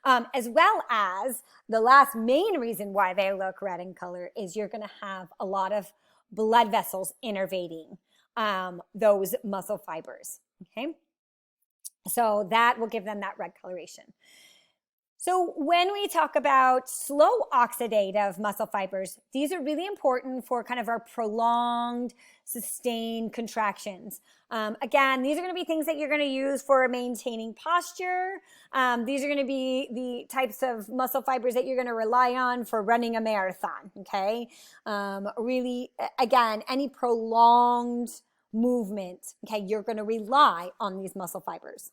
As well as the last main reason why they look red in color is you're going to have a lot of blood vessels innervating those muscle fibers, okay? So that will give them that red coloration. So when we talk about slow oxidative muscle fibers, these are really important for kind of our prolonged, sustained contractions. Again, these are going to be things that you're going to use for maintaining posture. These are going to be the types of muscle fibers that you're going to rely on for running a marathon, okay? Really, again, any prolonged movement, okay, you're going to rely on these muscle fibers.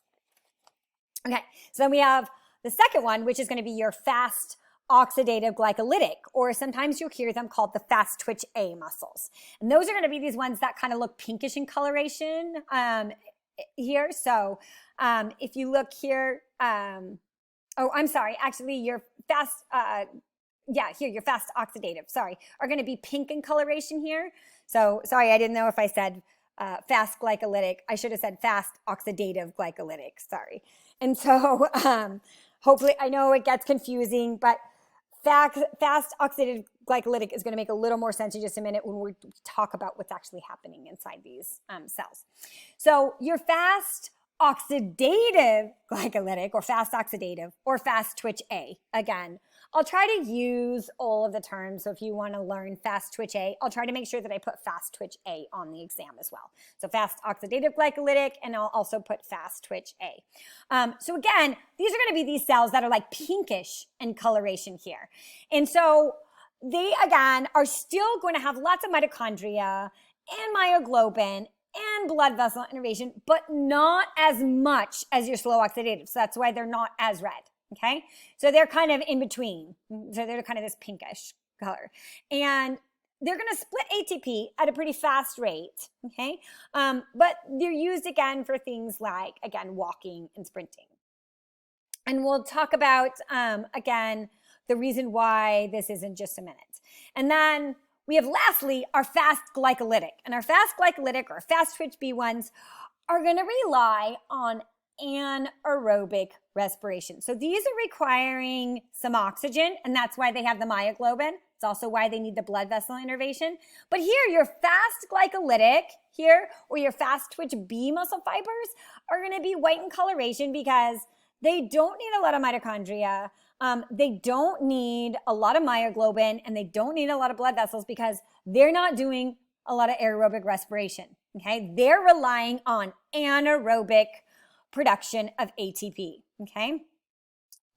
Okay, so then we have the second one, which is going to be your fast oxidative glycolytic, or sometimes you'll hear them called the fast twitch A muscles. And those are going to be these ones that kind of look pinkish in coloration here. So if you look here, oh, I'm sorry, actually your fast, here, your fast oxidative, sorry, are going to be pink in coloration here. So sorry, I didn't know if I said fast glycolytic. I should have said fast oxidative glycolytic, sorry. And so hopefully, I know it gets confusing, but fast oxidative glycolytic is going to make a little more sense in just a minute when we talk about what's actually happening inside these cells. So your fast oxidative glycolytic or fast oxidative or fast twitch A, again, I'll try to use all of the terms. So if you want to learn fast twitch A, I'll try to make sure that I put fast twitch A on the exam as well. So fast oxidative glycolytic, and I'll also put fast twitch A. So again, these are going to be these cells that are like pinkish in coloration here. And so they, again, are still going to have lots of mitochondria and myoglobin and blood vessel innervation, but not as much as your slow oxidative. So that's why they're not as red. Okay, so they're kind of in between. So they're kind of this pinkish color. And they're going to split ATP at a pretty fast rate. Okay, but they're used again for things like, again, walking and sprinting. And we'll talk about, again, the reason why this is in just a minute. And then we have lastly our fast glycolytic. And our fast glycolytic or fast twitch B ones are going to rely on anaerobic respiration. So these are requiring some oxygen, and that's why they have the myoglobin. It's also why they need the blood vessel innervation. But here, your fast glycolytic here, or your fast twitch B muscle fibers are going to be white in coloration because they don't need a lot of mitochondria. They don't need a lot of myoglobin, and they don't need a lot of blood vessels because they're not doing a lot of aerobic respiration. Okay, they're relying on anaerobic production of ATP, okay?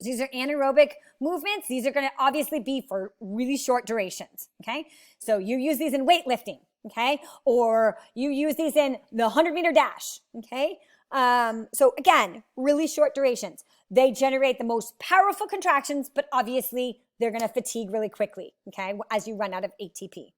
These are anaerobic movements. These are going to obviously be for really short durations, okay? So you use these in weightlifting, okay? Or you use these in the 100-meter dash, okay? So again, really short durations. They generate the most powerful contractions, but obviously they're going to fatigue really quickly, okay, as you run out of ATP.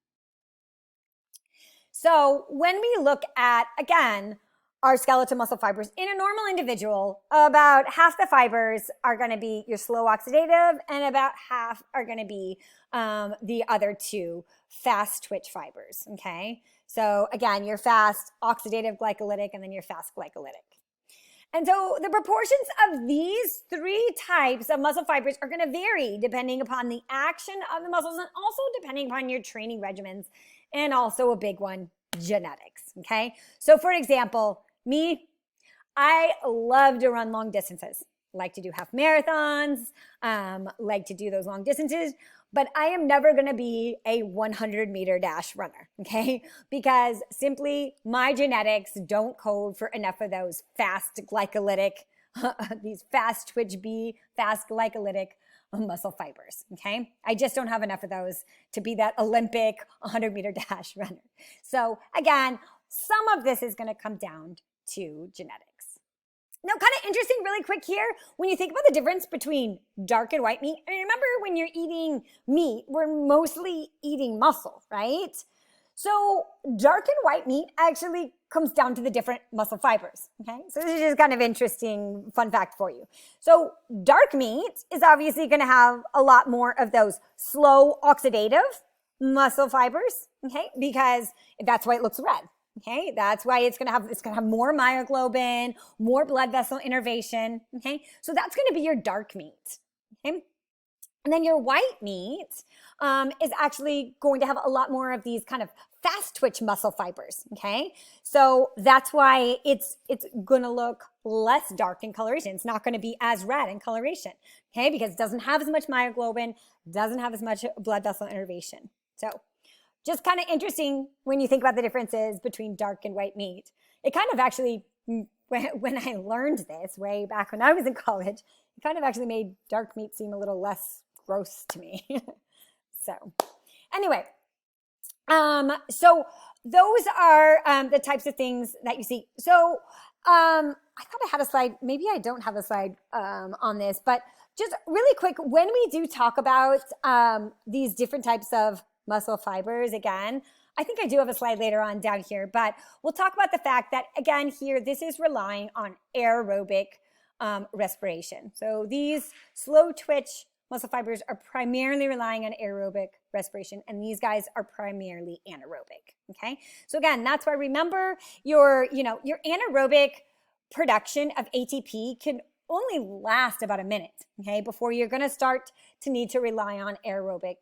So when we look at, again, our skeletal muscle fibers. In a normal individual, about half the fibers are going to be your slow oxidative, and about half are going to be the other two fast twitch fibers, okay? So again, your fast oxidative glycolytic and then your fast glycolytic. And so the proportions of these three types of muscle fibers are going to vary depending upon the action of the muscles and also depending upon your training regimens, and also a big one, genetics, okay? So for example, me, I love to run long distances. Like to do half marathons, like to do those long distances, but I am never going to be a 100-meter dash runner, okay? Because simply my genetics don't code for enough of those fast glycolytic, these fast twitch B, fast glycolytic muscle fibers, okay? I just don't have enough of those to be that Olympic 100-meter dash runner. So again, some of this is going to come down to genetics. Now, kind of interesting really quick here, when you think about the difference between dark and white meat, I mean, remember when you're eating meat, we're mostly eating muscle, right? So dark and white meat actually comes down to the different muscle fibers, okay? So this is just kind of interesting fun fact for you. So dark meat is obviously going to have a lot more of those slow oxidative muscle fibers, okay? Because that's why it looks red, okay? That's why it's going to have more myoglobin, more blood vessel innervation, okay? So that's going to be your dark meat, okay? And then your white meat is actually going to have a lot more of these kind of fast twitch muscle fibers, okay? So that's why it's going to look less dark in coloration. It's not going to be as red in coloration, okay? Because it doesn't have as much myoglobin, doesn't have as much blood vessel innervation. So just kind of interesting when you think about the differences between dark and white meat. It kind of actually, when I learned this way back when I was in college, it kind of actually made dark meat seem a little less gross to me. So anyway, so those are the types of things that you see. So I thought I had a slide. Maybe I don't have a slide on this, but just really quick, when we do talk about these different types of muscle fibers, again, I think I do have a slide later on down here, but we'll talk about the fact that, again, here, this is relying on aerobic respiration. So these slow twitch muscle fibers are primarily relying on aerobic respiration, and these guys are primarily anaerobic, okay? So again, that's why remember your anaerobic production of ATP can only last about a minute, okay, before you're gonna start to need to rely on aerobic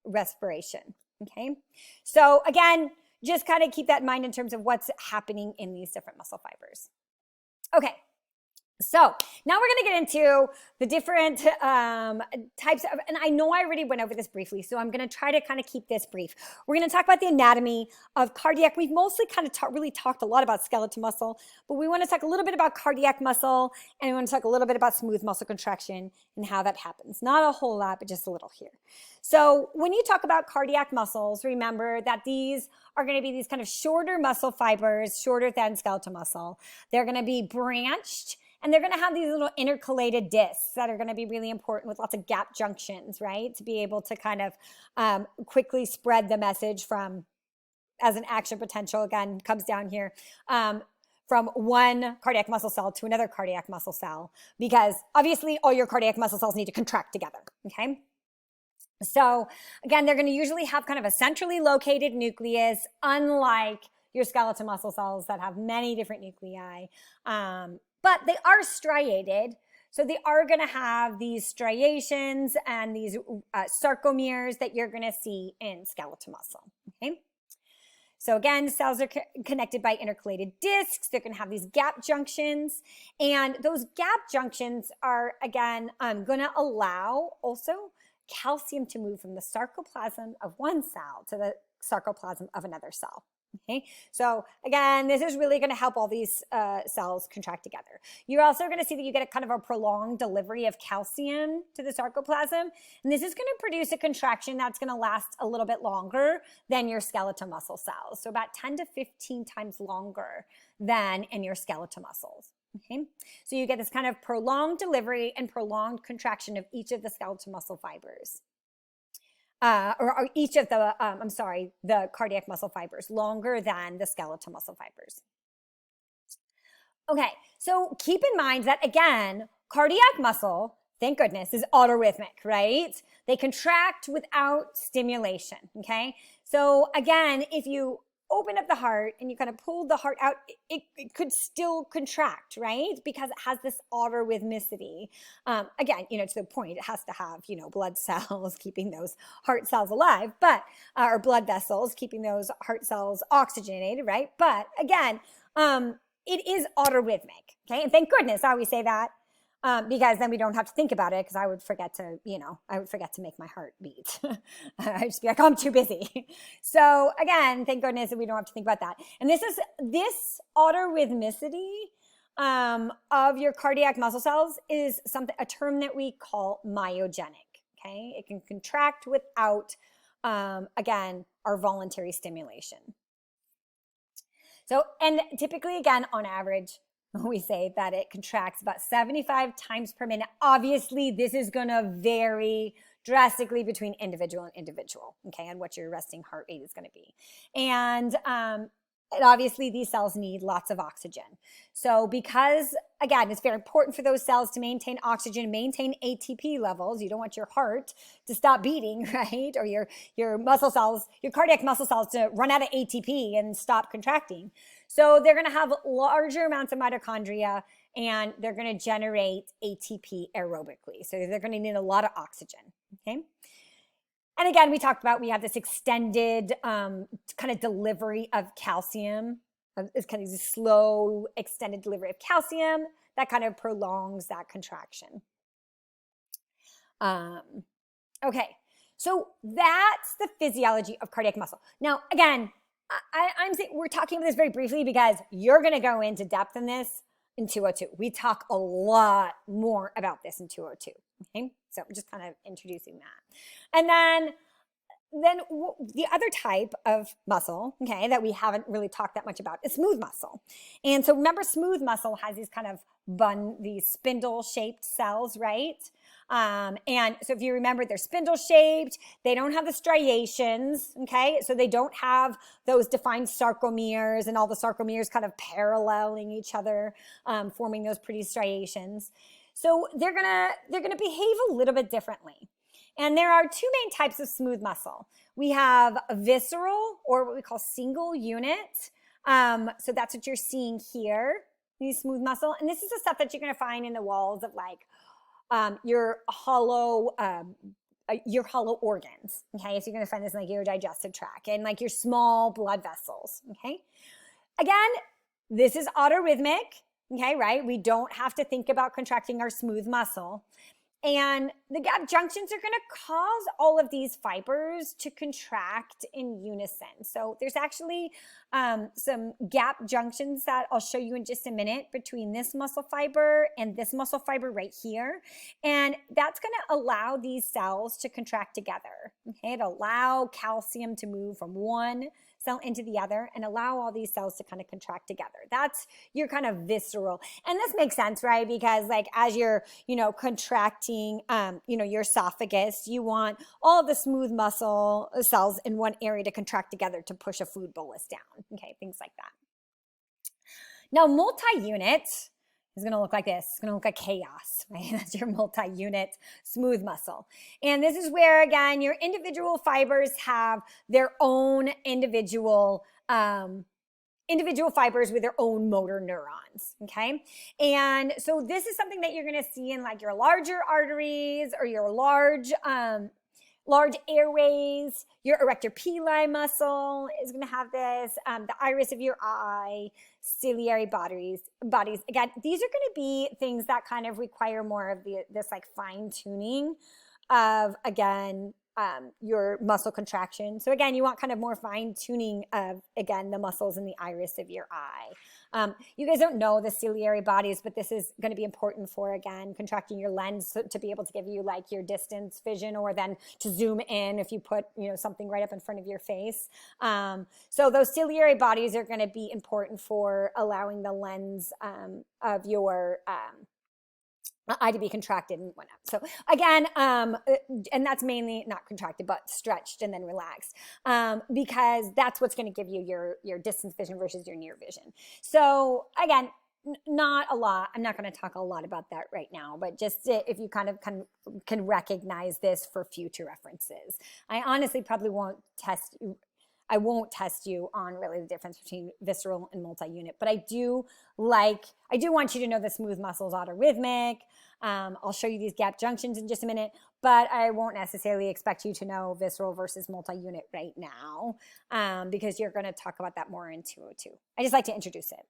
respiration, okay? So again, just kind of keep that in mind in terms of what's happening in these different muscle fibers. Okay. So now we're going to get into the different types of, and I know I already went over this briefly, so I'm going to try to kind of keep this brief. We're going to talk about the anatomy of cardiac. We've mostly kind of really talked a lot about skeletal muscle, but we want to talk a little bit about cardiac muscle, and we want to talk a little bit about smooth muscle contraction and how that happens. Not a whole lot, but just a little here. So when you talk about cardiac muscles, remember that these are going to be these kind of shorter muscle fibers, shorter than skeletal muscle. They're going to be branched, and they're going to have these little intercalated discs that are going to be really important with lots of gap junctions, right? To be able to kind of quickly spread the message from, as an action potential, again, comes down here, from one cardiac muscle cell to another cardiac muscle cell, because obviously all your cardiac muscle cells need to contract together, okay? So again, they're going to usually have kind of a centrally located nucleus, unlike your skeletal muscle cells that have many different nuclei. But they are striated, so they are going to have these striations and these sarcomeres that you're going to see in skeletal muscle, okay? So again, cells are connected by intercalated discs. They're going to have these gap junctions, and those gap junctions are, again, going to allow also calcium to move from the sarcoplasm of one cell to the sarcoplasm of another cell. Okay, so again, this is really going to help all these cells contract together. You're also going to see that you get a kind of a prolonged delivery of calcium to the sarcoplasm, and this is going to produce a contraction that's going to last a little bit longer than your skeletal muscle cells, so about 10 to 15 times longer than in your skeletal muscles. Okay, so you get this kind of prolonged delivery and prolonged contraction of each of the skeletal muscle fibers. Or each of the, the cardiac muscle fibers, longer than the skeletal muscle fibers. Okay, so keep in mind that, again, cardiac muscle, thank goodness, is autorhythmic, right? They contract without stimulation, okay? So again, if you open up the heart and you kind of pull the heart out, it could still contract, right? Because it has this autorhythmicity. Again, to the point, it has to have, blood cells keeping those heart cells alive, but, or blood vessels keeping those heart cells oxygenated, right? But again, it is autorhythmic, okay? And thank goodness I always say that. Because then we don't have to think about it, because I would forget to, make my heart beat. I'd just be like, oh, I'm too busy. So again, thank goodness that we don't have to think about that. And this autorhythmicity of your cardiac muscle cells is a term that we call myogenic, okay? It can contract without, again, our voluntary stimulation. So, and typically, again, on average, we say that it contracts about 75 times per minute. Obviously, this is going to vary drastically between individual and individual, okay, and what your resting heart rate is going to be. And obviously these cells need lots of oxygen. So because, again, it's very important for those cells to maintain oxygen, maintain ATP levels. You don't want your heart to stop beating, right? Or your muscle cells, your cardiac muscle cells to run out of ATP and stop contracting. So they're going to have larger amounts of mitochondria and they're going to generate ATP aerobically. So they're going to need a lot of oxygen, okay? And again, we talked about we have this extended kind of delivery of calcium. It's kind of this slow, extended delivery of calcium that kind of prolongs that contraction. Okay, so that's the physiology of cardiac muscle. Now, again, I'm saying we're talking about this very briefly because you're going to go into depth in this in 202. We talk a lot more about this in 202. Okay, so I'm just kind of introducing that. And then the other type of muscle, okay, that we haven't really talked that much about is smooth muscle. And so remember, smooth muscle has these kind of these spindle-shaped cells, right? And so if you remember, they're spindle-shaped. They don't have the striations, okay? So they don't have those defined sarcomeres and all the sarcomeres kind of paralleling each other, forming those pretty striations. So they're gonna behave a little bit differently. And there are two main types of smooth muscle. We have a visceral, or what we call single unit. So that's what you're seeing here, these smooth muscle. And this is the stuff that you're going to find in the walls of like your hollow organs. Okay, so you're going to find this in like your digestive tract and like your small blood vessels. Okay, again, this is autorhythmic. Okay, right? We don't have to think about contracting our smooth muscle. And the gap junctions are going to cause all of these fibers to contract in unison. So there's actually some gap junctions that I'll show you in just a minute between this muscle fiber and this muscle fiber right here. And that's going to allow these cells to contract together. Okay, it'll allow calcium to move from one cell into the other and allow all these cells to kind of contract together. That's your kind of visceral. And this makes sense, right? Because like as you're, contracting, your esophagus, you want all of the smooth muscle cells in one area to contract together to push a food bolus down. Okay, things like that. Now, multi-unit is going to look like this. It's going to look like chaos, right? That's your multi-unit smooth muscle. And this is where, again, your individual fibers have their own individual fibers with their own motor neurons, okay? And so this is something that you're going to see in like your larger arteries or your large airways. Your erector pili muscle is going to have this, the iris of your eye, ciliary bodies. Again, these are going to be things that kind of require more of this like fine tuning of, again, your muscle contraction. So again, you want kind of more fine tuning of, again, the muscles in the iris of your eye. You guys don't know the ciliary bodies, but this is going to be important for, again, contracting your lens to be able to give you like your distance vision, or then to zoom in if you put, something right up in front of your face. So those ciliary bodies are going to be important for allowing the lens of your eye to be contracted and whatnot. So again, and that's mainly not contracted, but stretched and then relaxed, because that's what's going to give you your distance vision versus your near vision. So again, not a lot. I'm not going to talk a lot about that right now, but just if you kind of can recognize this for future references. I honestly probably won't test you on really the difference between visceral and multi-unit, but I do want you to know the smooth muscle is autorhythmic. I'll show you these gap junctions in just a minute, but I won't necessarily expect you to know visceral versus multi-unit right now, because you're going to talk about that more in 202. I just like to introduce it.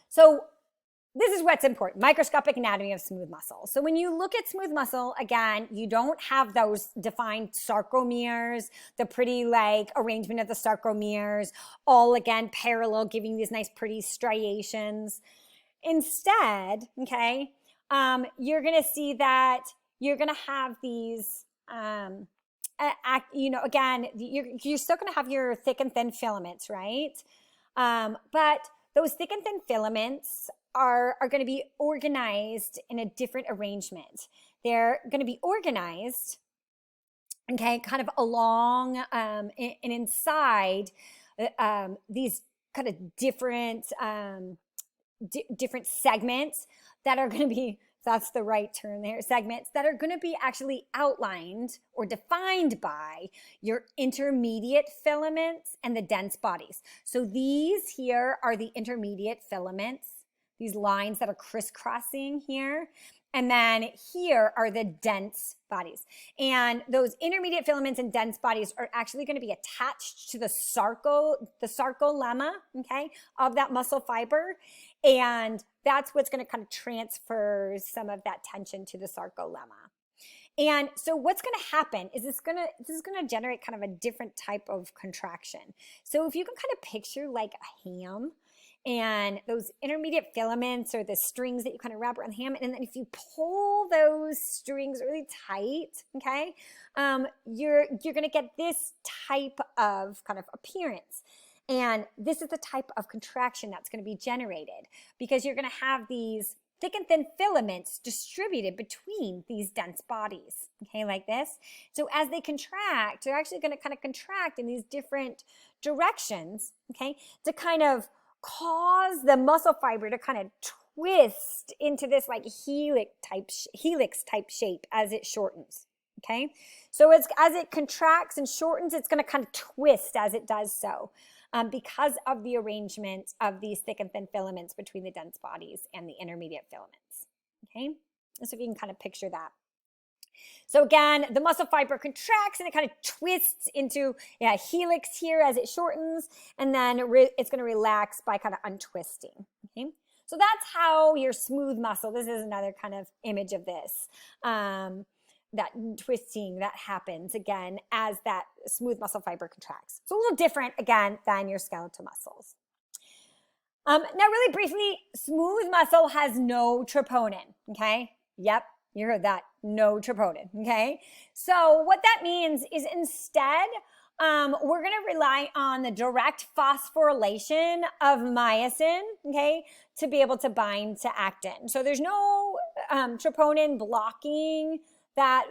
So this is what's important, microscopic anatomy of smooth muscle. So when you look at smooth muscle, again, you don't have those defined sarcomeres, the pretty like arrangement of the sarcomeres, all again parallel, giving these nice pretty striations. Instead, okay, you're going to see that you're going to have these, again, you're still going to have your thick and thin filaments, right? But those thick and thin filaments are going to be organized in a different arrangement. they're going to be organized, okay, kind of along and inside these kind of different different segments that are going to be, that's the right term there, segments that are going to be actually outlined or defined by your intermediate filaments and the dense bodies. So these here are the intermediate filaments, these lines that are crisscrossing here. And then here are the dense bodies. And those intermediate filaments and dense bodies are actually going to be attached to the sarcolemma, okay, of that muscle fiber. And that's what's going to kind of transfer some of that tension to the sarcolemma. And so what's going to happen is this is going to generate kind of a different type of contraction. So if you can kind of picture like a ham, and those intermediate filaments are the strings that you kind of wrap around the ham. And then if you pull those strings really tight, okay, you're going to get this type of kind of appearance. And this is the type of contraction that's going to be generated because you're going to have these thick and thin filaments distributed between these dense bodies, okay, like this. So as they contract, they're actually going to kind of contract in these different directions, okay, to kind of cause the muscle fiber to kind of twist into this like helix type shape as it shortens. Okay, so as it contracts and shortens, it's going to kind of twist as it does so because of the arrangement of these thick and thin filaments between the dense bodies and the intermediate filaments. Okay, so if you can kind of picture that. So again, the muscle fiber contracts and it kind of twists into a helix here as it shortens, and then it's going to relax by kind of untwisting. Okay, so that's how your smooth muscle, this is another kind of image of this, that twisting that happens again as that smooth muscle fiber contracts. It's a little different again than your skeletal muscles. Now really briefly, smooth muscle has no troponin, okay? Yep. You heard that, no troponin, okay? So what that means is instead, we're gonna rely on the direct phosphorylation of myosin, okay, to be able to bind to actin. So there's no troponin blocking that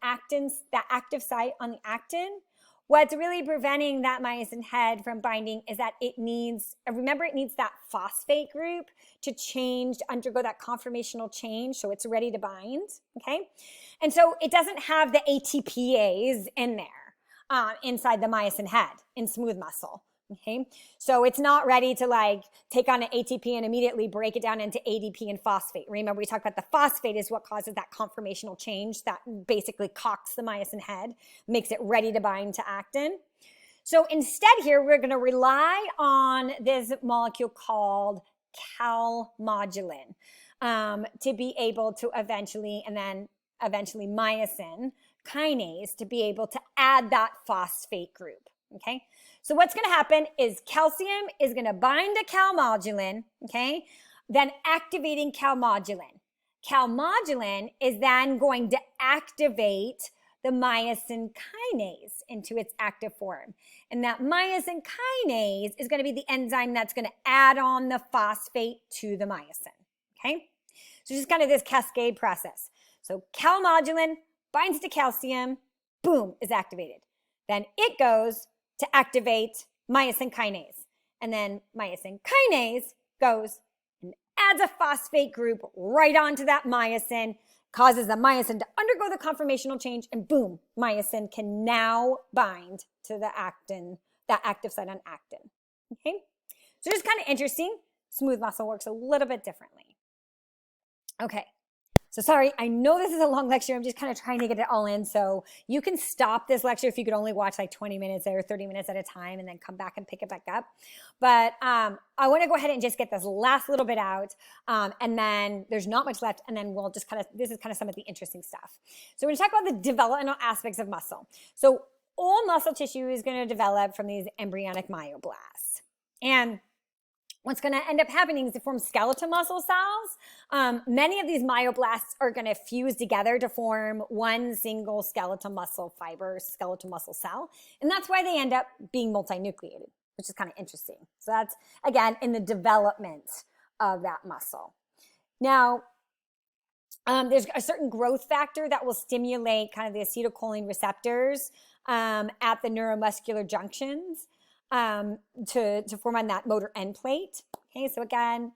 active site on the actin. What's really preventing that myosin head from binding is that it needs that phosphate group to undergo that conformational change so it's ready to bind, okay? And so it doesn't have the ATPase in there inside the myosin head in smooth muscle, okay? So it's not ready to like take on an ATP and immediately break it down into ADP and phosphate. Remember we talked about the phosphate is what causes that conformational change that basically cocks the myosin head, makes it ready to bind to actin. So instead here, we're going to rely on this molecule called calmodulin to be able to eventually myosin kinase to be able to add that phosphate group, okay? So what's going to happen is calcium is going to bind to calmodulin, okay, then activating calmodulin. Calmodulin is then going to activate the myosin kinase into its active form. And that myosin kinase is going to be the enzyme that's going to add on the phosphate to the myosin, okay? So just kind of this cascade process. So calmodulin binds to calcium, boom, is activated. Then it goes to activate myosin kinase. And then myosin kinase goes and adds a phosphate group right onto that myosin, causes the myosin to undergo the conformational change, and boom, myosin can now bind to the actin, that active site on actin. Okay? So just kind of interesting. Smooth muscle works a little bit differently. Okay. So sorry, I know this is a long lecture. I'm just kind of trying to get it all in. So you can stop this lecture if you could only watch like 20 minutes or 30 minutes at a time and then come back and pick it back up. But I want to go ahead and just get this last little bit out. And then there's not much left. And then we'll just this is kind of some of the interesting stuff. So we're going to talk about the developmental aspects of muscle. So all muscle tissue is going to develop from these embryonic myoblasts. And what's going to end up happening is to form skeletal muscle cells. Many of these myoblasts are going to fuse together to form one single skeletal muscle fiber, skeletal muscle cell. And that's why they end up being multinucleated, which is kind of interesting. So that's, again, in the development of that muscle. Now, There's a certain growth factor that will stimulate kind of the acetylcholine receptors at the neuromuscular junctions to form on that motor end plate. Okay, so again,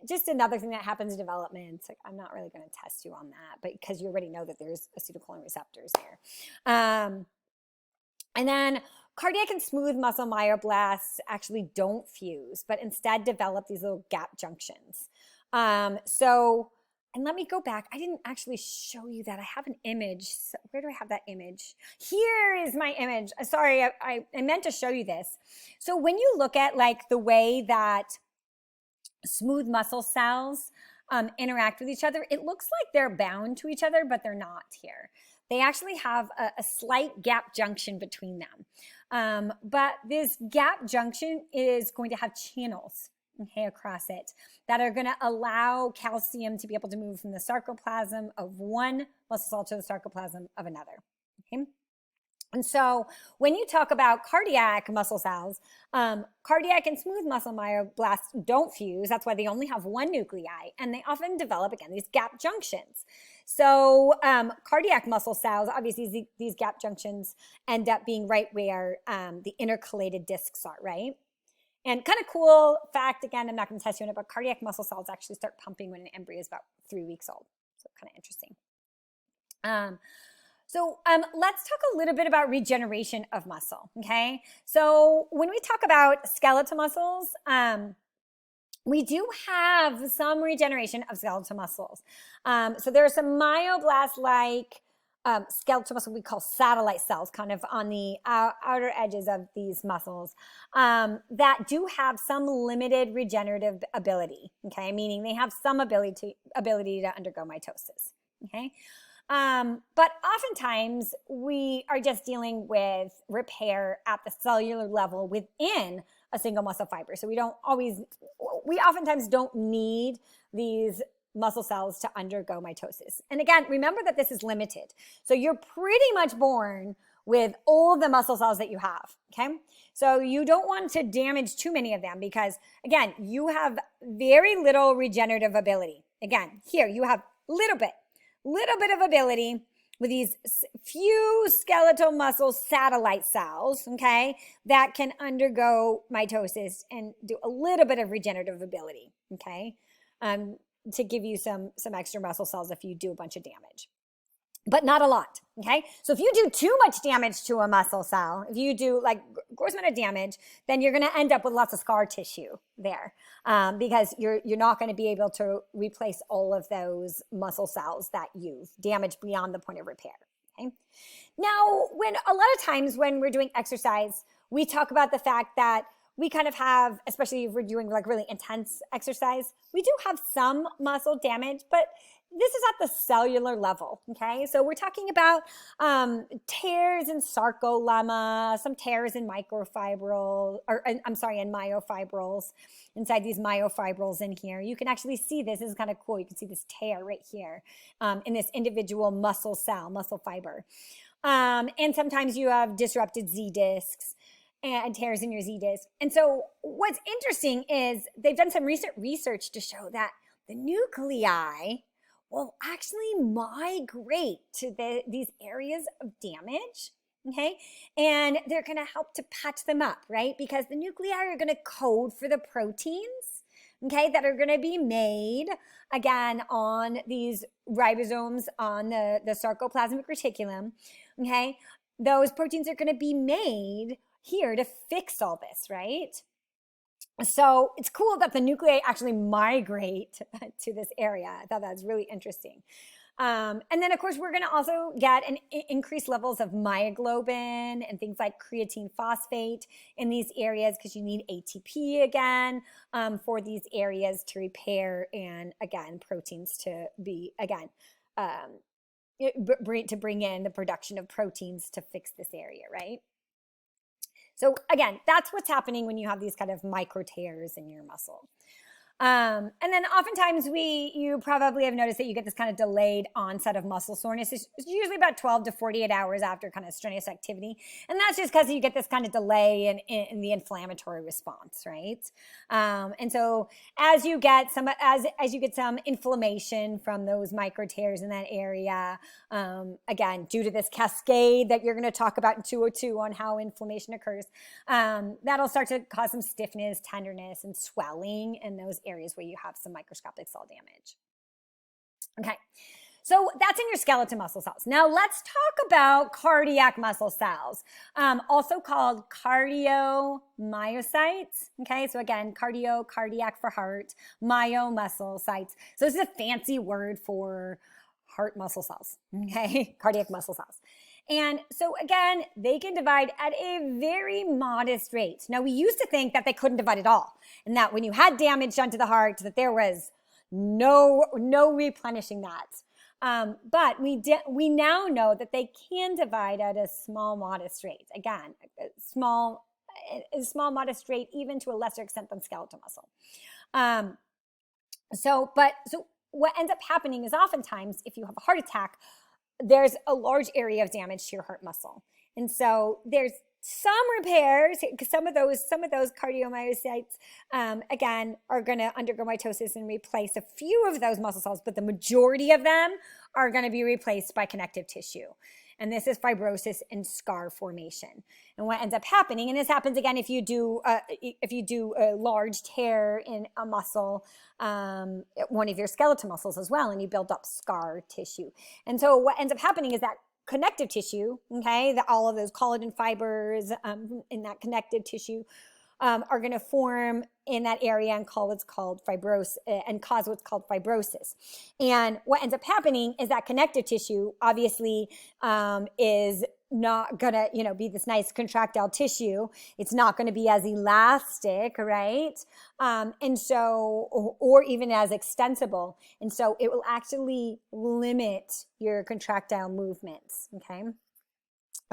just another thing that happens in development. Like, I'm not really going to test you on that, but because you already know that there's acetylcholine receptors there. And then cardiac and smooth muscle myoblasts actually don't fuse, but instead develop these little gap junctions. And let me go back. I didn't actually show you that. I have an image. So where do I have that image? Here is my image. Sorry, I meant to show you this. So when you look at like the way that smooth muscle cells interact with each other, it looks like they're bound to each other, but they're not here. They actually have a slight gap junction between them. But this gap junction is going to have channels, okay, across it that are going to allow calcium to be able to move from the sarcoplasm of one muscle cell to the sarcoplasm of another. Okay. And so when you talk about cardiac muscle cells, cardiac and smooth muscle myoblasts don't fuse. That's why they only have one nuclei, and they often develop, again, these gap junctions. So cardiac muscle cells, obviously these gap junctions end up being right where the intercalated discs are, right? And kind of cool fact, again, I'm not going to test you on it, but cardiac muscle cells actually start pumping when an embryo is about 3 weeks old. So kind of interesting. So let's talk a little bit about regeneration of muscle, okay? So when we talk about skeletal muscles, we do have some regeneration of skeletal muscles. So there are some myoblasts-like skeletal muscle we call satellite cells, kind of on the outer edges of these muscles, that do have some limited regenerative ability, okay? Meaning they have some ability to undergo mitosis, okay? But oftentimes we are just dealing with repair at the cellular level within a single muscle fiber. So we oftentimes don't need these muscle cells to undergo mitosis. And again, remember that this is limited. So you're pretty much born with all of the muscle cells that you have, okay? So you don't want to damage too many of them because, again, you have very little regenerative ability. Again, here you have little bit of ability with these few skeletal muscle satellite cells, okay, that can undergo mitosis and do a little bit of regenerative ability, okay, to give you some extra muscle cells if you do a bunch of damage. But not a lot, okay? So if you do too much damage to a muscle cell, if you do like gross amount of damage, then you're going to end up with lots of scar tissue there because you're not going to be able to replace all of those muscle cells that you've damaged beyond the point of repair, okay? Now, a lot of times when we're doing exercise, we talk about the fact that we kind of have, especially if we're doing like really intense exercise, we do have some muscle damage, but this is at the cellular level, okay? So we're talking about tears in sarcolemma, some tears in myofibrils, inside these myofibrils in here. You can actually see this. This is kind of cool. You can see this tear right here in this individual muscle fiber. And sometimes you have disrupted Z discs and tears in your Z disc. And so what's interesting is they've done some recent research to show that the nuclei will actually migrate to these areas of damage, okay? And they're going to help to patch them up, right? Because the nuclei are going to code for the proteins, okay, that are going to be made, again, on these ribosomes on the sarcoplasmic reticulum, okay? Those proteins are going to be made here to fix all this, right? So it's cool that the nuclei actually migrate to this area. I thought that was really interesting. And then, of course, we're going to also get an increased levels of myoglobin and things like creatine phosphate in these areas because you need ATP again for these areas to repair and, again, proteins to be, again, to bring in the production of proteins to fix this area, right? So again, that's what's happening when you have these kind of micro tears in your muscle. And then oftentimes you probably have noticed that you get this kind of delayed onset of muscle soreness. It's usually about 12 to 48 hours after kind of strenuous activity. And that's just because you get this kind of delay in the inflammatory response, right? And so as you get some inflammation from those micro tears in that area, again, due to this cascade that you're going to talk about in 202 on how inflammation occurs, that'll start to cause some stiffness, tenderness, and swelling in those areas where you have some microscopic cell damage. Okay, so that's in your skeletal muscle cells. Now let's talk about cardiac muscle cells, also called cardiomyocytes. Okay, so again, cardiac for heart, myo muscle sites. So this is a fancy word for heart muscle cells, okay, cardiac muscle cells. And so again, they can divide at a very modest rate. Now we used to think that they couldn't divide at all, and that when you had damage done to the heart, that there was no replenishing that. But we now know that they can divide at a small, modest rate. Again, a small, modest rate, even to a lesser extent than skeletal muscle. So what ends up happening is oftentimes if you have a heart attack, there's a large area of damage to your heart muscle. And so there's some repairs, because some of those cardiomyocytes, again, are going to undergo mitosis and replace a few of those muscle cells, but the majority of them are going to be replaced by connective tissue. And this is fibrosis and scar formation. And what ends up happening, and this happens again if you do a large tear in a muscle, one of your skeletal muscles as well, and you build up scar tissue. And so what ends up happening is that connective tissue, okay, all of those collagen fibers in that connective tissue are going to form in that area and cause what's called fibrosis. And what ends up happening is that connective tissue obviously is not going to, be this nice contractile tissue. It's not going to be as elastic, right? And so, or even as extensible. And so it will actually limit your contractile movements, okay?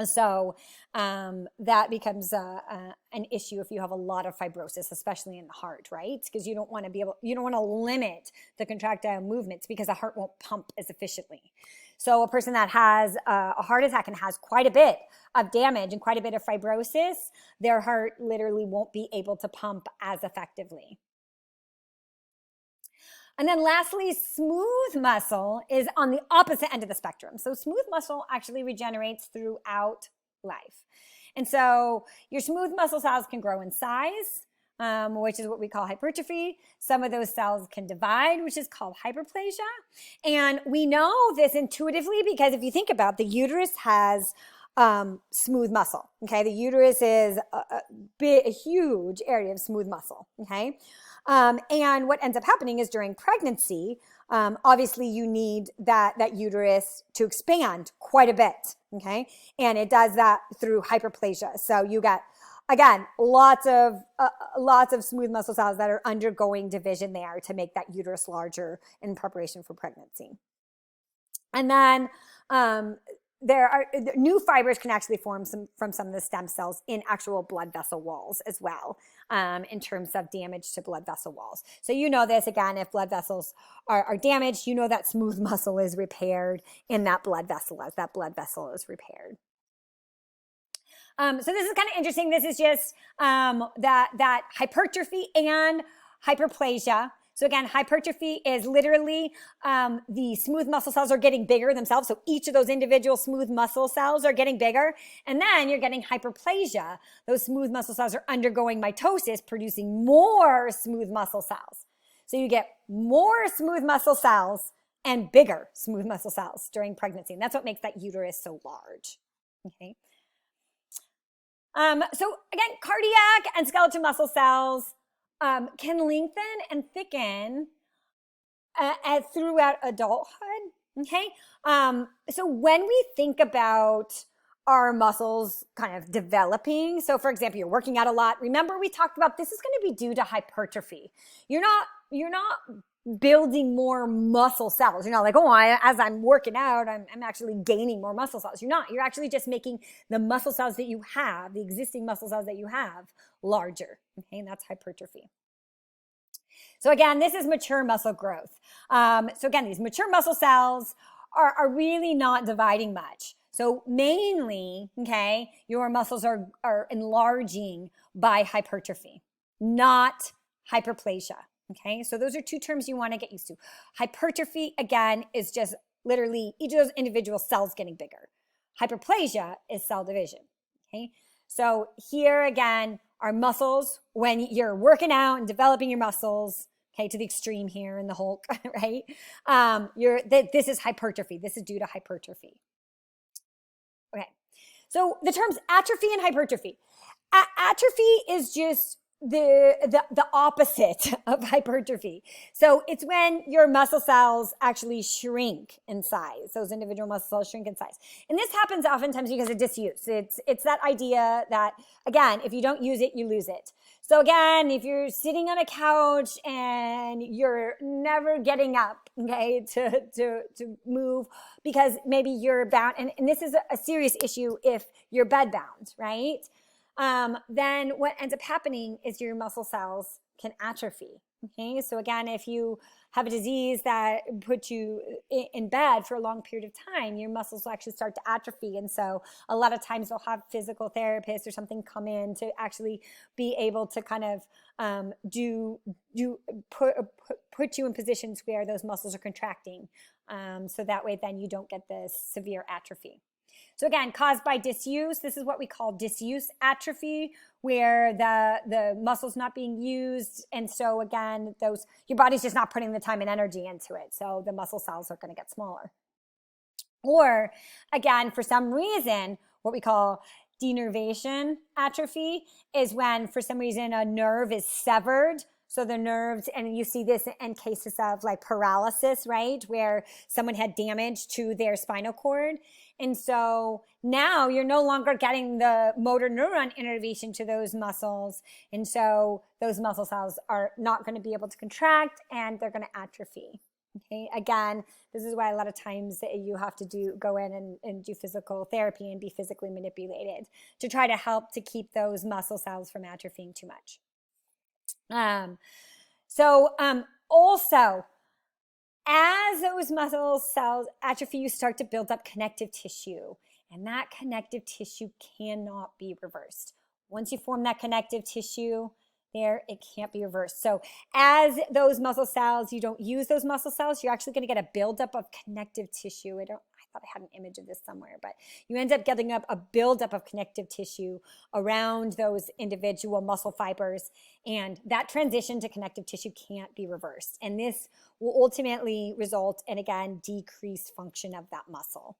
So that becomes an issue if you have a lot of fibrosis, especially in the heart, right? Because you don't want to limit the contractile movements because the heart won't pump as efficiently. So a person that has a heart attack and has quite a bit of damage and quite a bit of fibrosis, their heart literally won't be able to pump as effectively. And then lastly, smooth muscle is on the opposite end of the spectrum. So smooth muscle actually regenerates throughout life. And so your smooth muscle cells can grow in size, which is what we call hypertrophy. Some of those cells can divide, which is called hyperplasia. And we know this intuitively because if you think about it, the uterus has smooth muscle, okay? The uterus is a huge area of smooth muscle, okay? And what ends up happening is during pregnancy, obviously you need that uterus to expand quite a bit, okay? And it does that through hyperplasia. So you get, again, lots of smooth muscle cells that are undergoing division there to make that uterus larger in preparation for pregnancy. And then there are new fibers can actually form from some of the stem cells in actual blood vessel walls as well, in terms of damage to blood vessel walls. So you know this, again, if blood vessels are damaged, you know that smooth muscle is repaired in that blood vessel as that blood vessel is repaired. So this is kind of interesting. This is just that hypertrophy and hyperplasia. So again, hypertrophy is literally the smooth muscle cells are getting bigger themselves. So each of those individual smooth muscle cells are getting bigger. And then you're getting hyperplasia. Those smooth muscle cells are undergoing mitosis, producing more smooth muscle cells. So you get more smooth muscle cells and bigger smooth muscle cells during pregnancy. And that's what makes that uterus so large. Okay. So again, cardiac and skeletal muscle cells can lengthen and thicken throughout adulthood, okay? So when we think about our muscles kind of developing, so for example, you're working out a lot, remember we talked about this is going to be due to hypertrophy. You're not building more muscle cells. You're not like, as I'm working out, I'm actually gaining more muscle cells. You're not. You're actually just making the muscle cells that you have, the existing muscle cells that you have, larger. Okay, and that's hypertrophy. So again, this is mature muscle growth. So again, these mature muscle cells are really not dividing much. So mainly, okay, your muscles are enlarging by hypertrophy, not hyperplasia. Okay, so those are two terms you want to get used to. Hypertrophy, again, is just literally each of those individual cells getting bigger. Hyperplasia is cell division. Okay, so here again, our muscles, when you're working out and developing your muscles, okay, to the extreme here in the Hulk, right? This is hypertrophy. This is due to hypertrophy. Okay, so the terms atrophy and hypertrophy. Atrophy is just the opposite of hypertrophy. So it's when your muscle cells actually shrink in size. Those individual muscle cells shrink in size. And this happens oftentimes because of disuse. It's that idea that, again, if you don't use it, you lose it. So again, if you're sitting on a couch and you're never getting up, okay, to move because maybe you're bound, and this is a serious issue if you're bed bound, right? Then what ends up happening is your muscle cells can atrophy. Okay, so again, if you have a disease that puts you in bed for a long period of time, your muscles will actually start to atrophy. And so a lot of times they'll have physical therapists or something come in to actually be able to kind of put you in positions where those muscles are contracting. So that way then you don't get this severe atrophy. So again, caused by disuse, this is what we call disuse atrophy, where the muscle's not being used. And so again, your body's just not putting the time and energy into it. So the muscle cells are going to get smaller. Or again, for some reason, what we call denervation atrophy is when for some reason a nerve is severed. So the nerves, and you see this in cases of like paralysis, right? Where someone had damage to their spinal cord. And so now you're no longer getting the motor neuron innervation to those muscles. And so those muscle cells are not going to be able to contract and they're going to atrophy. Okay. Again, this is why a lot of times you have to go in and do physical therapy and be physically manipulated to try to help to keep those muscle cells from atrophying too much. Also, as those muscle cells atrophy, you start to build up connective tissue, and that connective tissue cannot be reversed. Once you form that connective tissue, it can't be reversed. So as those muscle cells, you don't use those muscle cells, you're actually going to get a buildup of connective tissue. I thought I had an image of this somewhere, but you end up getting up a buildup of connective tissue around those individual muscle fibers, and that transition to connective tissue can't be reversed. And this will ultimately result in, again, decreased function of that muscle.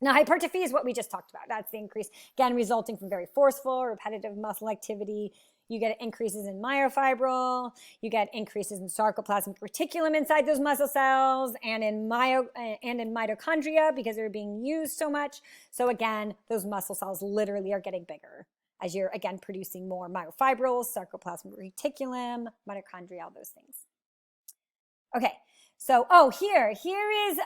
Now, hypertrophy is what we just talked about. That's the increase, again, resulting from very forceful, repetitive muscle activity. You get increases in myofibril, you get increases in sarcoplasmic reticulum inside those muscle cells and in mitochondria because they're being used so much. So again, those muscle cells literally are getting bigger as you're, again, producing more myofibrils, sarcoplasmic reticulum, mitochondria, all those things. Okay, so, here is,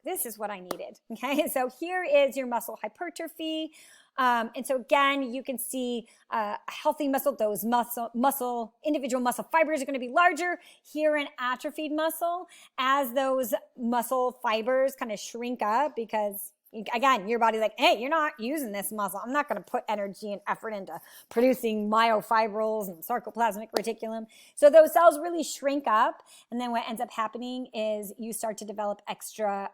this is what I needed, okay? So here is your muscle hypertrophy. And so again, you can see a healthy muscle, those individual muscle fibers are going to be larger. Here in atrophied muscle, as those muscle fibers kind of shrink up because, again, your body's like, hey, you're not using this muscle. I'm not going to put energy and effort into producing myofibrils and sarcoplasmic reticulum. So those cells really shrink up. And then what ends up happening is you start to develop extra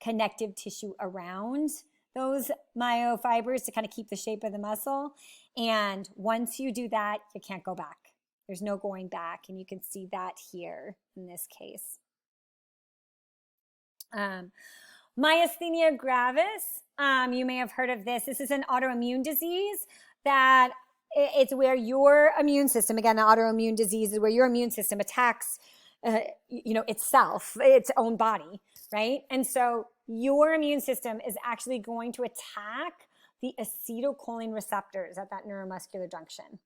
connective tissue around those myofibers to kind of keep the shape of the muscle. And once you do that, you can't go back. There's no going back. And you can see that here in this case. Myasthenia gravis, you may have heard of this. This is an autoimmune disease that it's where your immune system, again, the autoimmune disease is where your immune system attacks itself, its own body, right? And so your immune system is actually going to attack the acetylcholine receptors at that neuromuscular junction.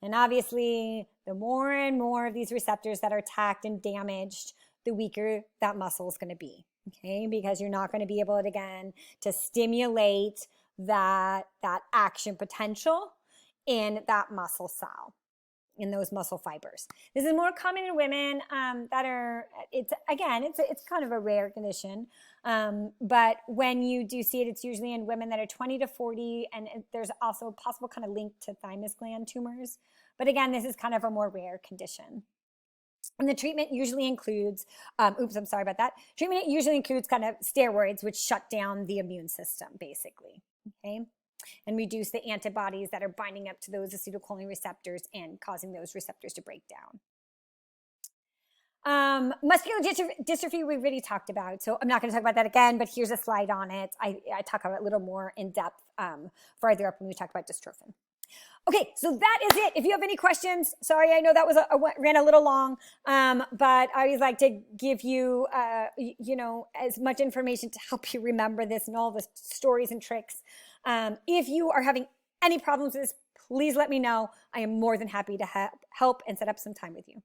And obviously, the more and more of these receptors that are attacked and damaged, the weaker that muscle is going to be, okay? Because you're not going to be able, again, to stimulate that action potential in that muscle cell. in those muscle fibers. This is more common in women that are, it's kind of a rare condition. But when you do see it, it's usually in women that are 20 to 40, and there's also a possible kind of link to thymus gland tumors. But again, this is kind of a more rare condition. And the treatment usually includes, I'm sorry about that. Treatment usually includes kind of steroids, which shut down the immune system, basically, okay? And reduce the antibodies that are binding up to those acetylcholine receptors and causing those receptors to break down. Muscular dystrophy we've already talked about, so I'm not going to talk about that again, but here's a slide on it. I talk about it a little more in depth further up when we talk about dystrophin. Okay, so that is it. If you have any questions, sorry, I know that was ran a little long, but I always like to give you, as much information to help you remember this and all the stories and tricks. If you are having any problems with this, please let me know. I am more than happy to help and set up some time with you.